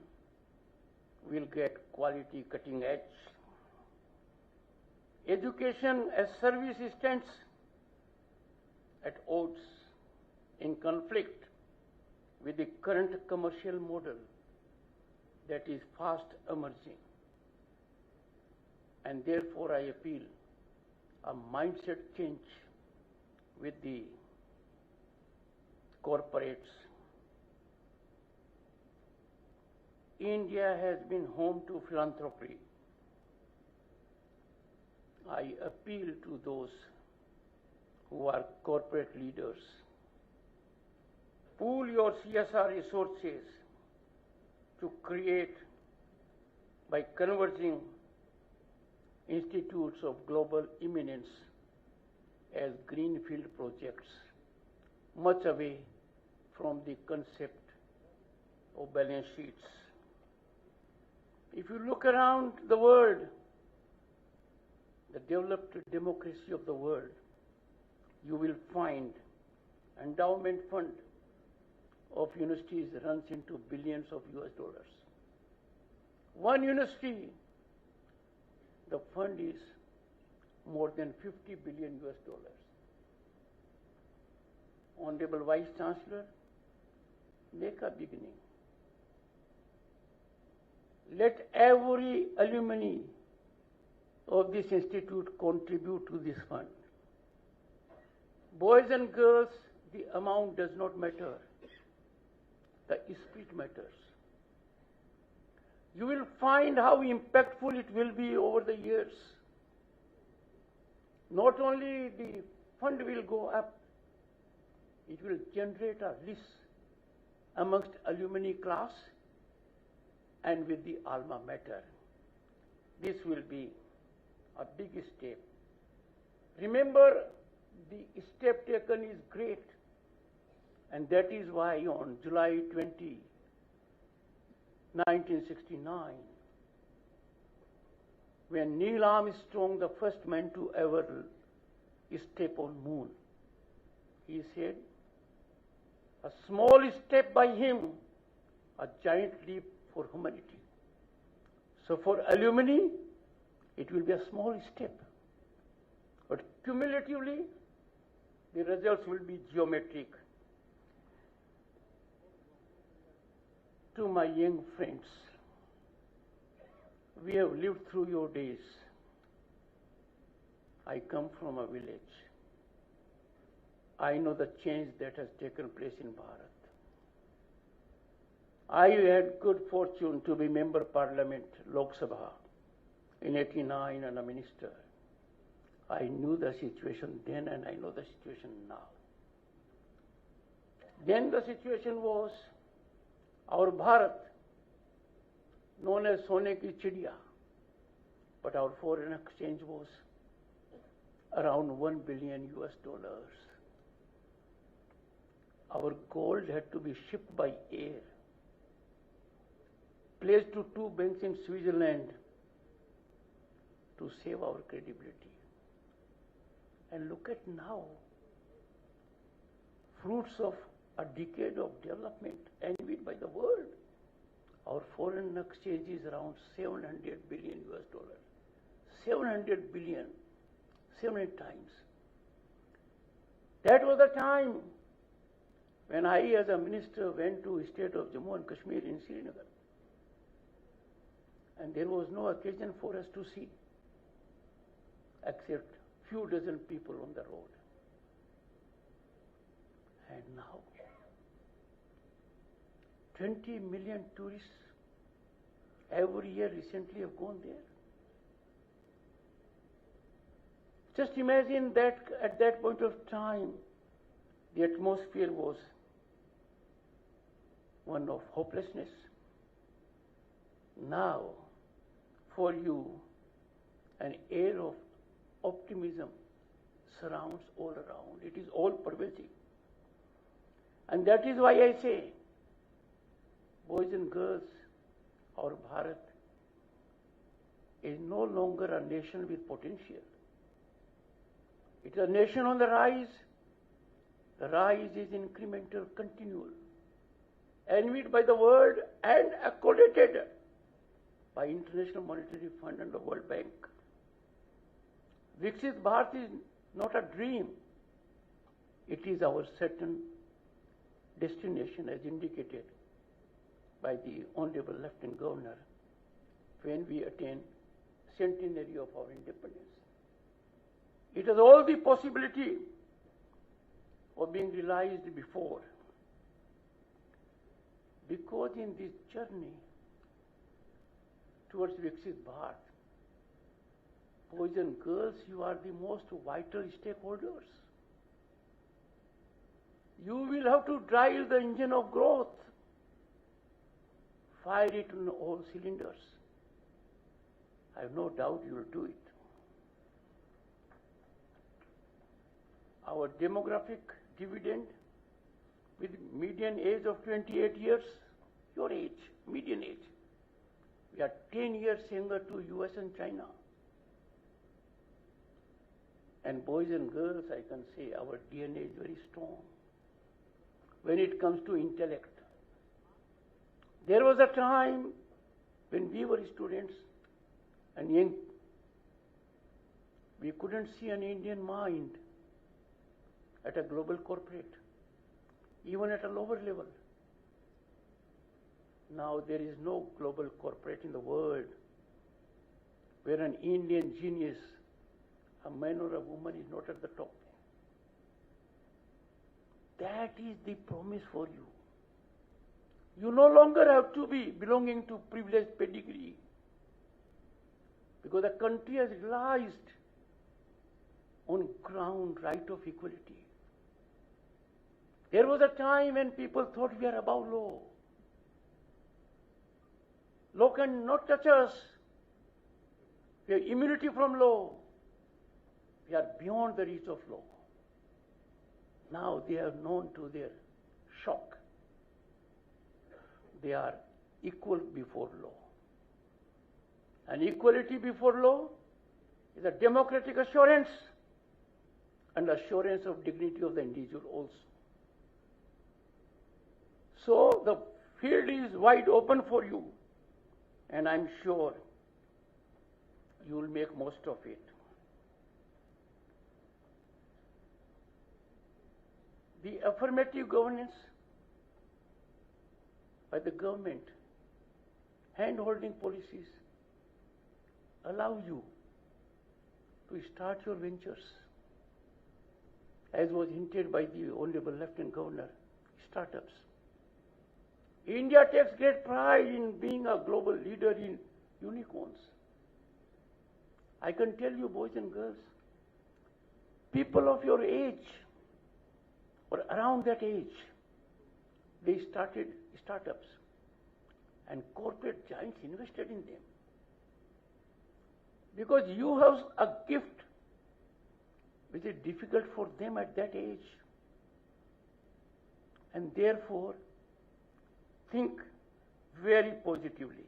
will get quality cutting edge. Education as service stands at odds, in conflict with the current commercial model that is fast emerging. And therefore I appeal a mindset change with the corporates. India has been home to philanthropy. I appeal to those who are corporate leaders. Pool your CSR resources to create, by converging institutes of global eminence as greenfield projects, much away from the concept of balance sheets. If you look around the world, the developed democracy of the world, you will find endowment fund of universities runs into billions of US dollars. One university, the fund is more than 50 billion US dollars. Honorable Vice Chancellor, make a beginning. Let every alumni of this institute contribute to this fund. Boys and girls, the amount does not matter. The spirit matters. You will find how impactful it will be over the years. Not only the fund will go up, it will generate a list amongst alumni class and with the alma mater. This will be a big step. Remember, the step taken is great, and that is why on July 20, 1969, when Neil Armstrong, the first man to ever step on moon, he said, a small step by him, a giant leap for humanity. So for alumni, it will be a small step, but cumulatively, the results will be geometric. To my young friends, we have lived through your days. I come from a village. I know the change that has taken place in Bharat. I had good fortune to be Member Parliament, Lok Sabha, in '89 and a minister. I knew the situation then and I know the situation now. Then the situation was our Bharat, known as Sone ki Chidiya, but our foreign exchange was around $1 billion. Our gold had to be shipped by air, placed to 2 banks in Switzerland to save our credibility. And look at now, fruits of a decade of development envied by the world. Our foreign exchange is around $700 billion. 700 billion, 7 times. That was the time when I, as a minister, went to the state of Jammu and Kashmir in Srinagar. And there was no occasion for us to see, except few dozen people on the road. And now, 20 million tourists every year recently have gone there. Just imagine that at that point of time, the atmosphere was one of hopelessness. Now, for you, an air of optimism surrounds all around. It is all pervasive. And that is why I say, boys and girls, our Bharat is no longer a nation with potential. It is a nation on the rise. The rise is incremental, continual, envied by the world and accredited by International Monetary Fund and the World Bank. Viksit Bharat is not a dream. It is our certain destination as indicated by the Honorable Lieutenant Governor when we attain centenary of our independence. It has all the possibility of being realized before, because in this journey towards Viksit Bharat, boys and girls, you are the most vital stakeholders. You will have to drive the engine of growth, fire it on all cylinders. I have no doubt you will do it. Our demographic dividend, with median age of 28 years, your age, median age, we are 10 years younger to US and China. And boys and girls, I can say our DNA is very strong when it comes to intellect. There was a time when we were students and young, we couldn't see an Indian mind at a global corporate, even at a lower level. Now there is no global corporate in the world where an Indian genius, a man or a woman, is not at the top. That is the promise for you. You no longer have to be belonging to privileged pedigree, because the country has realized on ground right of equality. There was a time when people thought we are above law. Law cannot touch us. We have immunity from law. We are beyond the reach of law. Now they are known to their shock. They are equal before law. And equality before law is a democratic assurance and assurance of dignity of the individual also. So the field is wide open for you, and I'm sure you will make most of it. The affirmative governance by the government, hand-holding policies, allow you to start your ventures, as was hinted by the Honorable Lieutenant Governor, startups. India takes great pride in being a global leader in unicorns. I can tell you, boys and girls, people of your age or around that age, they started startups and corporate giants invested in them. Because you have a gift which is difficult for them at that age. And therefore, think very positively.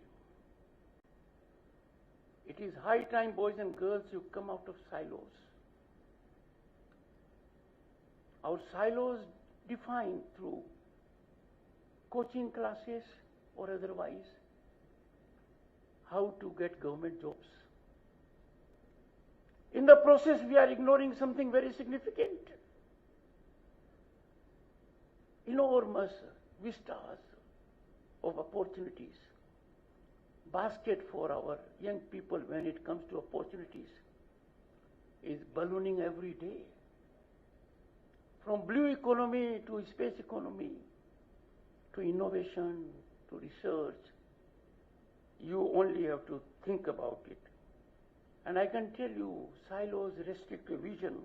It is high time, boys and girls, you come out of silos. Our silos defined through coaching classes or otherwise how to get government jobs. In the process, we are ignoring something very significant. Enormous vistas of opportunities. Basket for our young people when it comes to opportunities is ballooning every day. From blue economy to space economy, to innovation, to research, you only have to think about it. And I can tell you, silos restrict your vision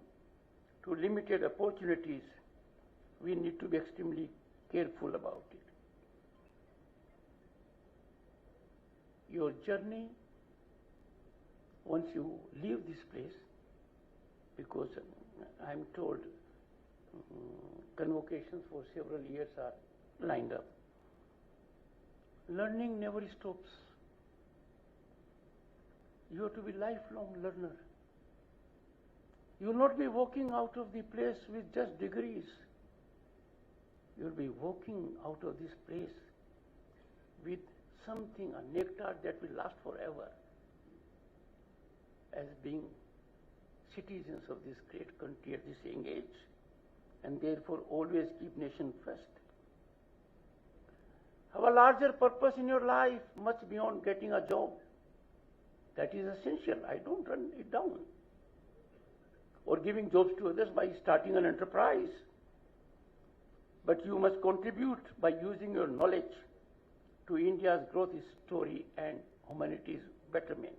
to limited opportunities. We need to be extremely careful about it. Your journey, once you leave this place, because I'm told convocations for several years are lined up, learning never stops. You have to be lifelong learner. You will not be walking out of the place with just degrees. You will be walking out of this place with something, a nectar that will last forever, as being citizens of this great country at this young age, and therefore always keep nation first. Have a larger purpose in your life, much beyond getting a job. That is essential. I don't run it down. Or giving jobs to others by starting an enterprise. But you must contribute by using your knowledge to India's growth story and humanity's betterment.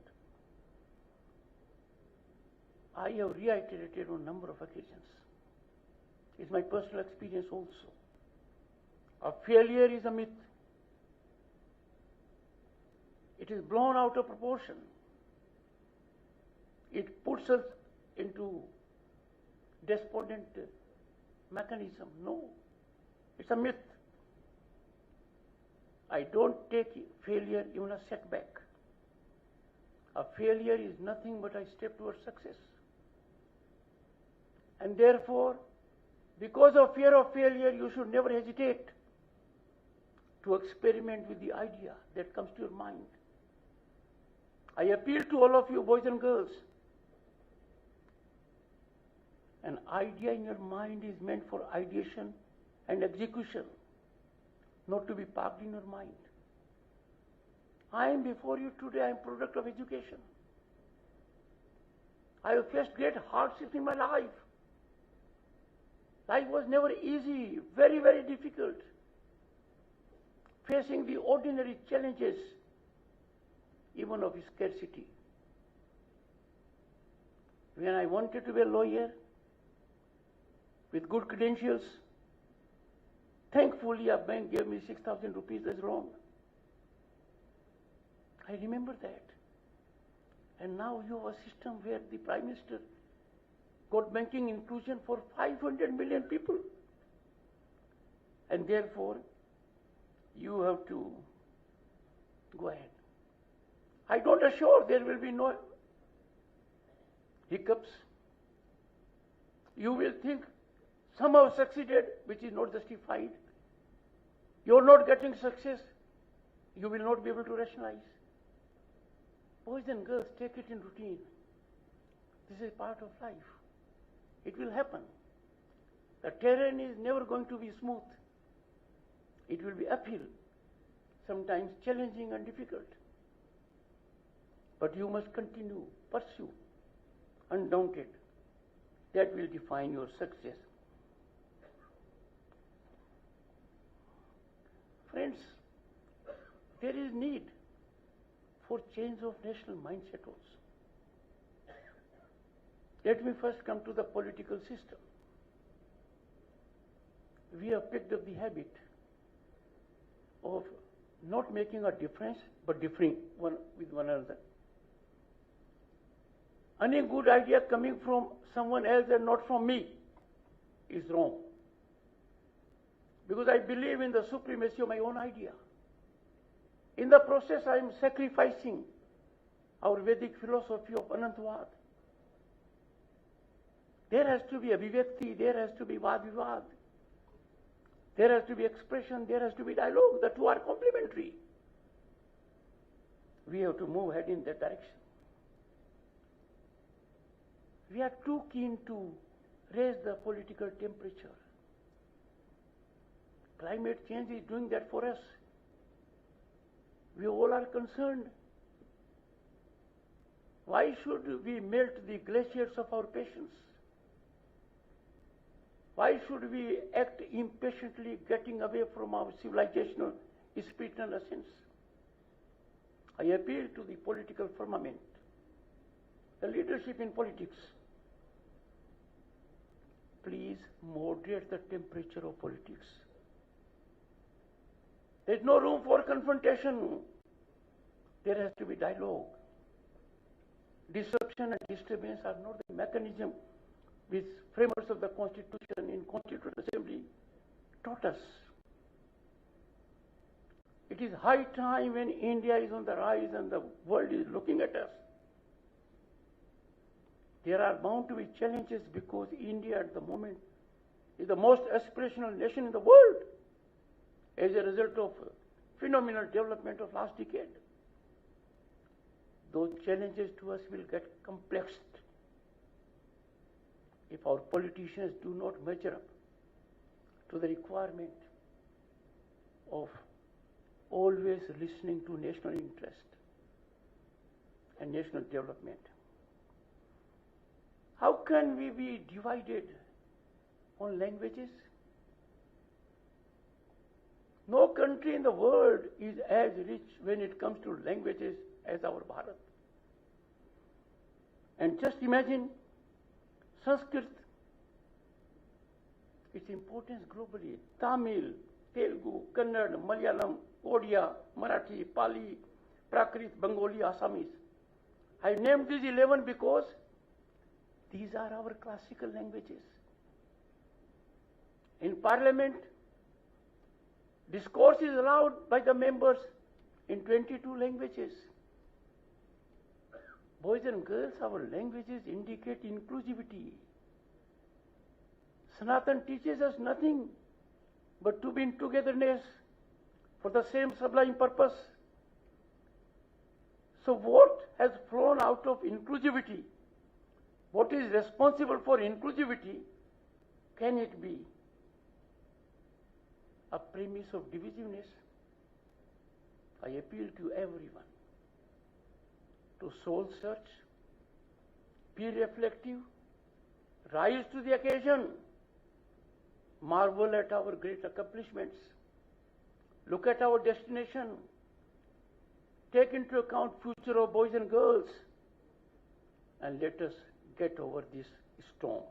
I have reiterated on a number of occasions. It's my personal experience also. A failure is a myth. It is blown out of proportion. It puts us into despondent mechanism. No, it's a myth. I don't take failure even a setback. A failure is nothing but a step towards success. And therefore, because of fear of failure, you should never hesitate to experiment with the idea that comes to your mind. I appeal to all of you, boys and girls. An idea in your mind is meant for ideation and execution, not to be parked in your mind. I am before you today, I am product of education. I have faced great hardships in my life. Life was never easy, very, very difficult. Facing the ordinary challenges, even of scarcity. When I wanted to be a lawyer, with good credentials, thankfully a bank gave me 6,000 rupees as loan. I remember that. And now you have a system where the Prime Minister got banking inclusion for 500 million people. And therefore, you have to go ahead. I don't assure there will be no hiccups. You will think somehow succeeded, which is not justified. You are not getting success. You will not be able to rationalize. Boys and girls, take it in routine. This is part of life. It will happen. The terrain is never going to be smooth. It will be uphill, sometimes challenging and difficult. But you must continue, pursue, undaunted. That will define your success. Friends, there is need for change of national mindset also. Let me first come to the political system. We have picked up the habit of not making a difference, but differing one with one another. Any good idea coming from someone else and not from me is wrong. Because I believe in the supremacy of my own idea. In the process, I am sacrificing our Vedic philosophy of Anantavad. There has to be abhivyakti, there has to be vad-vivad, there has to be expression, there has to be dialogue. The two are complementary. We have to move ahead in that direction. We are too keen to raise the political temperature. Climate change is doing that for us. We all are concerned. Why should we melt the glaciers of our patience? Why should we act impatiently, getting away from our civilizational spiritual essence? I appeal to the political firmament, the leadership in politics. Please moderate the temperature of politics. There is no room for confrontation. There has to be dialogue. Disruption and disturbance are not the mechanism which framers of the Constitution in Constituent Assembly taught us. It is high time, when India is on the rise and the world is looking at us. There are bound to be challenges, because India at the moment is the most aspirational nation in the world as a result of phenomenal development of last decade. Those challenges to us will get complexed if our politicians do not measure up to the requirement of always listening to national interest and national development. How can we be divided on languages? No country in the world is as rich when it comes to languages as our Bharat. And just imagine Sanskrit, its importance globally. Tamil, Telugu, Kannada, Malayalam, Odia, Marathi, Pali, Prakrit, Bengali, Assamese. I named these 11 because these are our classical languages. In Parliament, discourse is allowed by the members in 22 languages. Boys and girls, our languages indicate inclusivity. Sanatan teaches us nothing but to be in togetherness for the same sublime purpose. So what has flown out of inclusivity? What is responsible for inclusivity? Can it be a premise of divisiveness? I appeal to everyone to soul search, be reflective, rise to the occasion, marvel at our great accomplishments, look at our destination, take into account future of boys and girls, and let us get over this storm.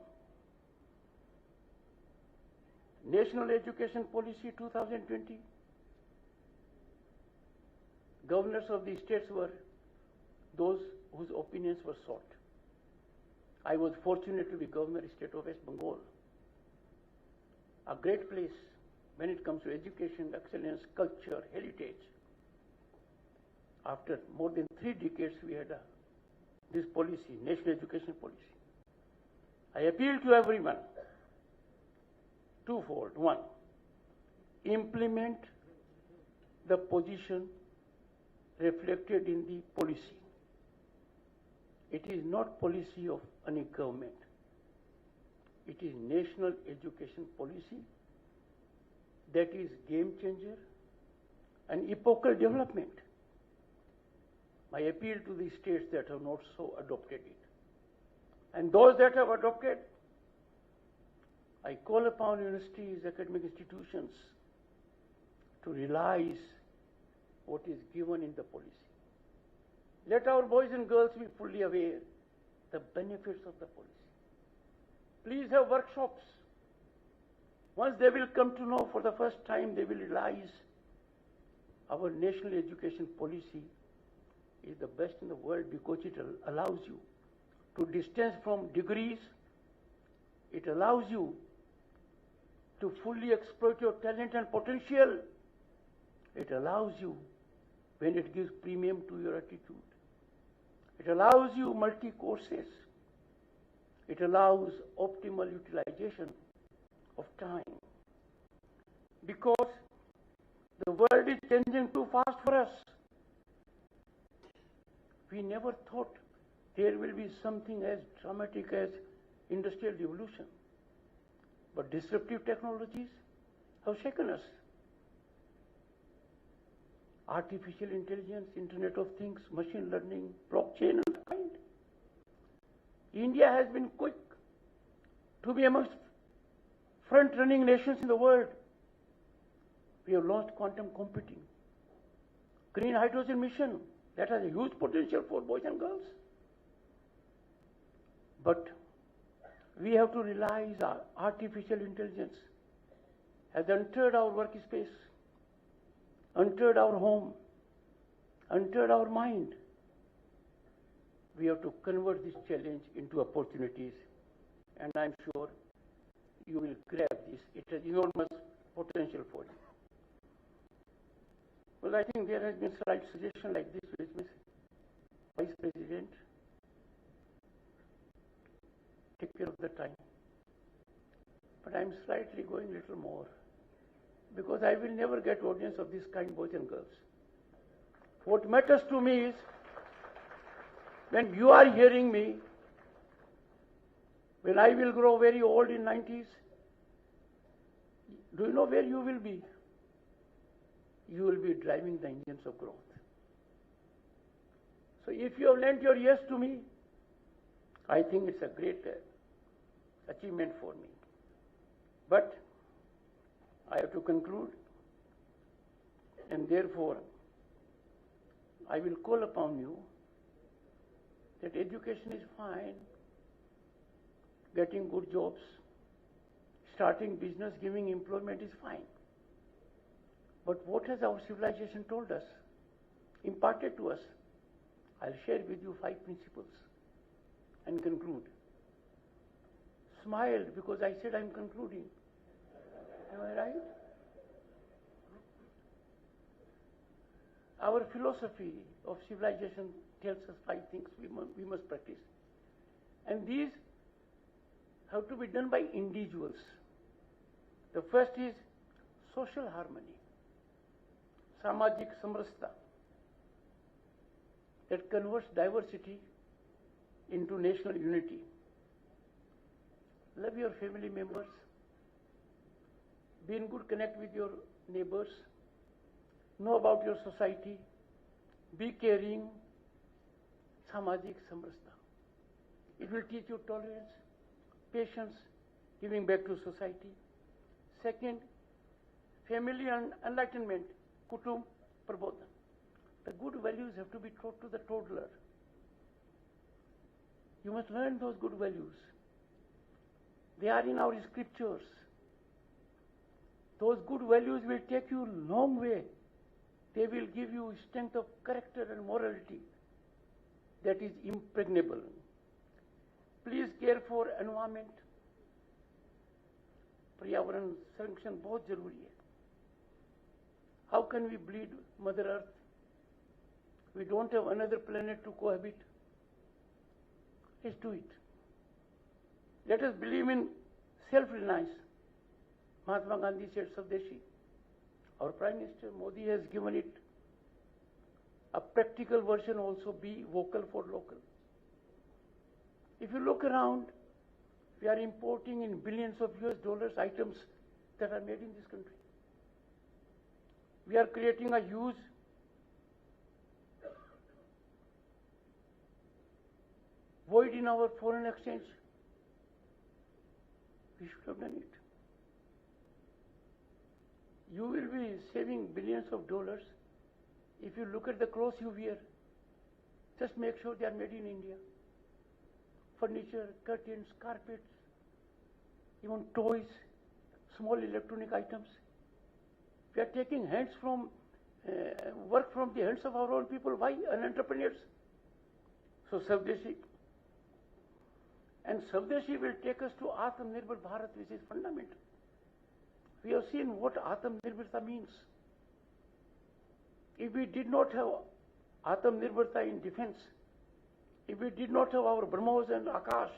National Education Policy 2020. Governors of the states were those whose opinions were sought. I was fortunate to be Governor of the state of West Bengal, a great place when it comes to education, excellence, culture, heritage. After more than 3 decades, we had this policy, National Education Policy. I appeal to everyone, twofold. One, implement the position reflected in the policy. It is not policy of any government. It is national education policy that is game changer and epochal development. My appeal to the states that have not so adopted it. And those that have adopted, I call upon universities, academic institutions to realize what is given in the policy. Let our boys and girls be fully aware the benefits of the policy. Please have workshops. Once they will come to know for the first time, they will realize our national education policy is the best in the world because it allows you to distance from degrees. It allows you to fully exploit your talent and potential. It allows you when it gives premium to your attitude. It allows you multi-courses. It allows optimal utilization of time. Because the world is changing too fast for us. We never thought there will be something as dramatic as industrial revolution. But disruptive technologies have shaken us. Artificial intelligence, Internet of Things, machine learning, blockchain and the kind. India has been quick to be amongst front-running nations in the world. We have launched quantum computing, green hydrogen mission that has a huge potential for boys and girls. But we have to realize our artificial intelligence has entered our workspace, entered our home, entered our mind. We have to convert this challenge into opportunities, and I'm sure you will grab this. It has enormous potential for you. Well, I think there has been slight suggestion like this, which Ms. Vice President, take care of the time. But I'm slightly going a little more, because I will never get audience of this kind, boys and girls. What matters to me is, when you are hearing me, when I will grow very old in 90s, do you know where you will be? You will be driving the engines of growth. So if you have lent your ears to me, I think it's a great achievement for me. But I have to conclude, and therefore I will call upon you that education is fine, getting good jobs, starting business, giving employment is fine. But what has our civilization told us, imparted to us? I'll share with you 5 principles and conclude. Smiled because I said I'm concluding. Am I right? Our philosophy of civilization tells us 5 things we must practice. And these have to be done by individuals. The first is social harmony, samajik samrasta, that converts diversity into national unity. Love your family members, be in good connect with your neighbors, know about your society, be caring, samajik samrasta. It will teach you tolerance, patience, giving back to society. Second, family and enlightenment, kutum prabodhan. The good values have to be taught to the toddler. You must learn those good values. They are in our scriptures. Those good values will take you a long way. They will give you strength of character and morality that is impregnable. Please care for environment. पर्यावरण संरक्षण बहुत जरूरी है. How can we bleed Mother Earth? We don't have another planet to cohabit. Let's do it. Let us believe in self-reliance. Mahatma Gandhi said Swadeshi. Our Prime Minister Modi has given it a practical version also, be vocal for local. If you look around, we are importing in billions of US items that are made in this country. We are creating a huge void in our foreign exchange. We should have done it. You will be saving billions of dollars if you look at the clothes you wear. Just make sure they are made in India. Furniture, curtains, carpets, even toys, small electronic items. We are taking work from the hands of our own people. Why? Entrepreneurs. So Swadeshi. And Swadeshi will take us to Atmanirbhar Bharat, which is fundamental. We have seen what Atmanirbharta means. If we did not have Atmanirbharta in defense, if we did not have our BrahMos and Akash,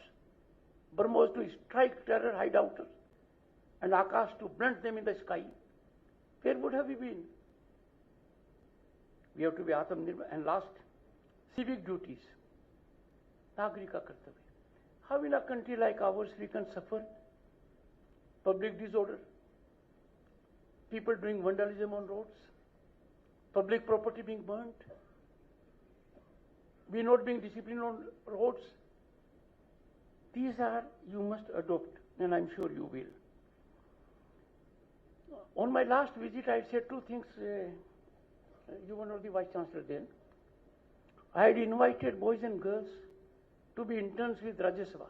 BrahMos to strike terror hideouts and Akash to blunt them in the sky, where would have we been? We have to be Atmanirbhar. And last, civic duties. Nagrika Kartavya. How in a country like ours we can suffer public disorder, people doing vandalism on roads, public property being burnt, we not being disciplined on roads? These are, you must adopt, and I'm sure you will. On my last visit, I said two things. You were not the Vice Chancellor then. I had invited boys and girls to be interns with Rajya Sabha.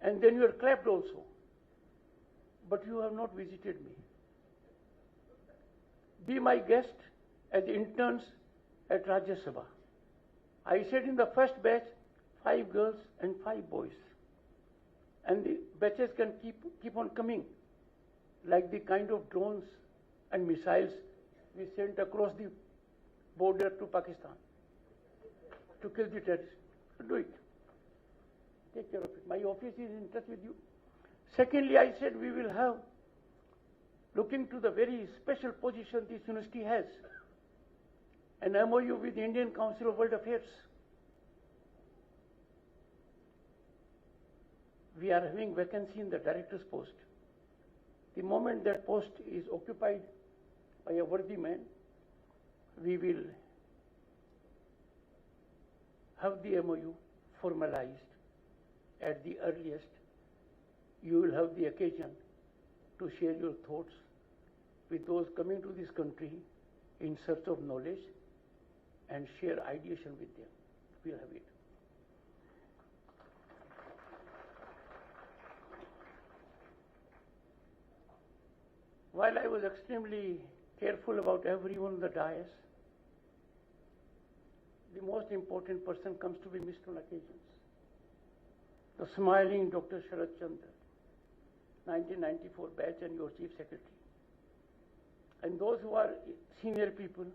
And then you were clapped also. But you have not visited me. Be my guest as interns at Rajya Sabha. I said in the first batch, 5 girls and 5 boys. And the batches can keep on coming, like the kind of drones and missiles we sent across the border to Pakistan to kill the terrorists. Do it. Take care of it. My office is in touch with you. Secondly, I said we will have, looking to the very special position this university has, an MOU with the Indian Council of World Affairs. We are having vacancy in the director's post. The moment that post is occupied by a worthy man, we will have the MOU formalized at the earliest. You will have the occasion to share your thoughts with those coming to this country in search of knowledge and share ideation with them. We'll have it. While I was extremely careful about everyone on the dais, the most important person comes to be missed on occasions. The smiling Dr. Sharat Chandra, 1994 batch and your Chief Secretary. And those who are senior people,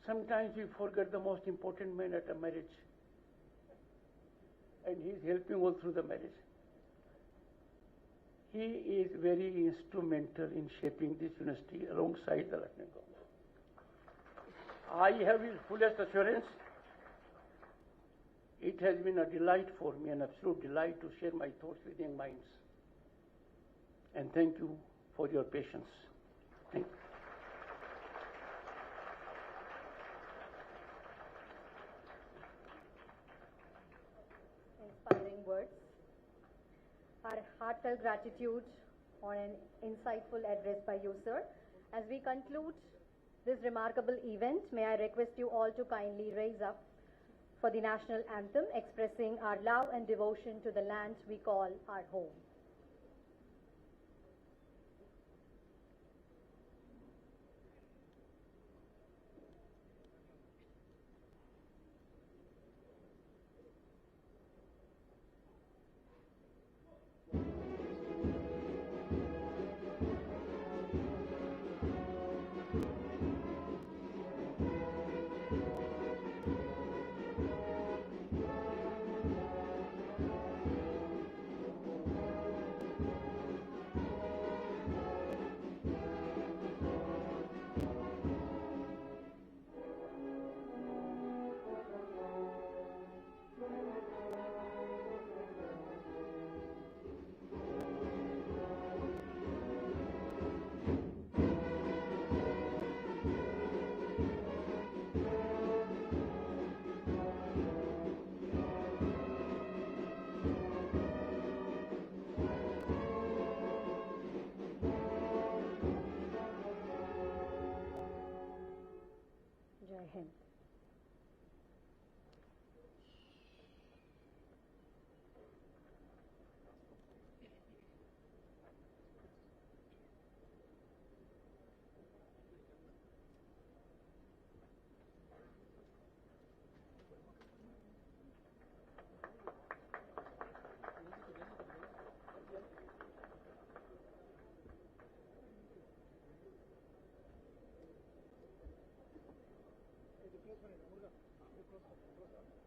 sometimes we forget the most important man at a marriage. And he is helping all through the marriage. He is very instrumental in shaping this university alongside the Lieutenant Governor. I have his fullest assurance. It has been a delight for me, an absolute delight to share my thoughts with young minds. And thank you for your patience. Thank you. Inspiring words. Our heartfelt gratitude on an insightful address by you, sir. As we conclude this remarkable event, may I request you all to kindly raise up for the national anthem, expressing our love and devotion to the land we call our home. Close.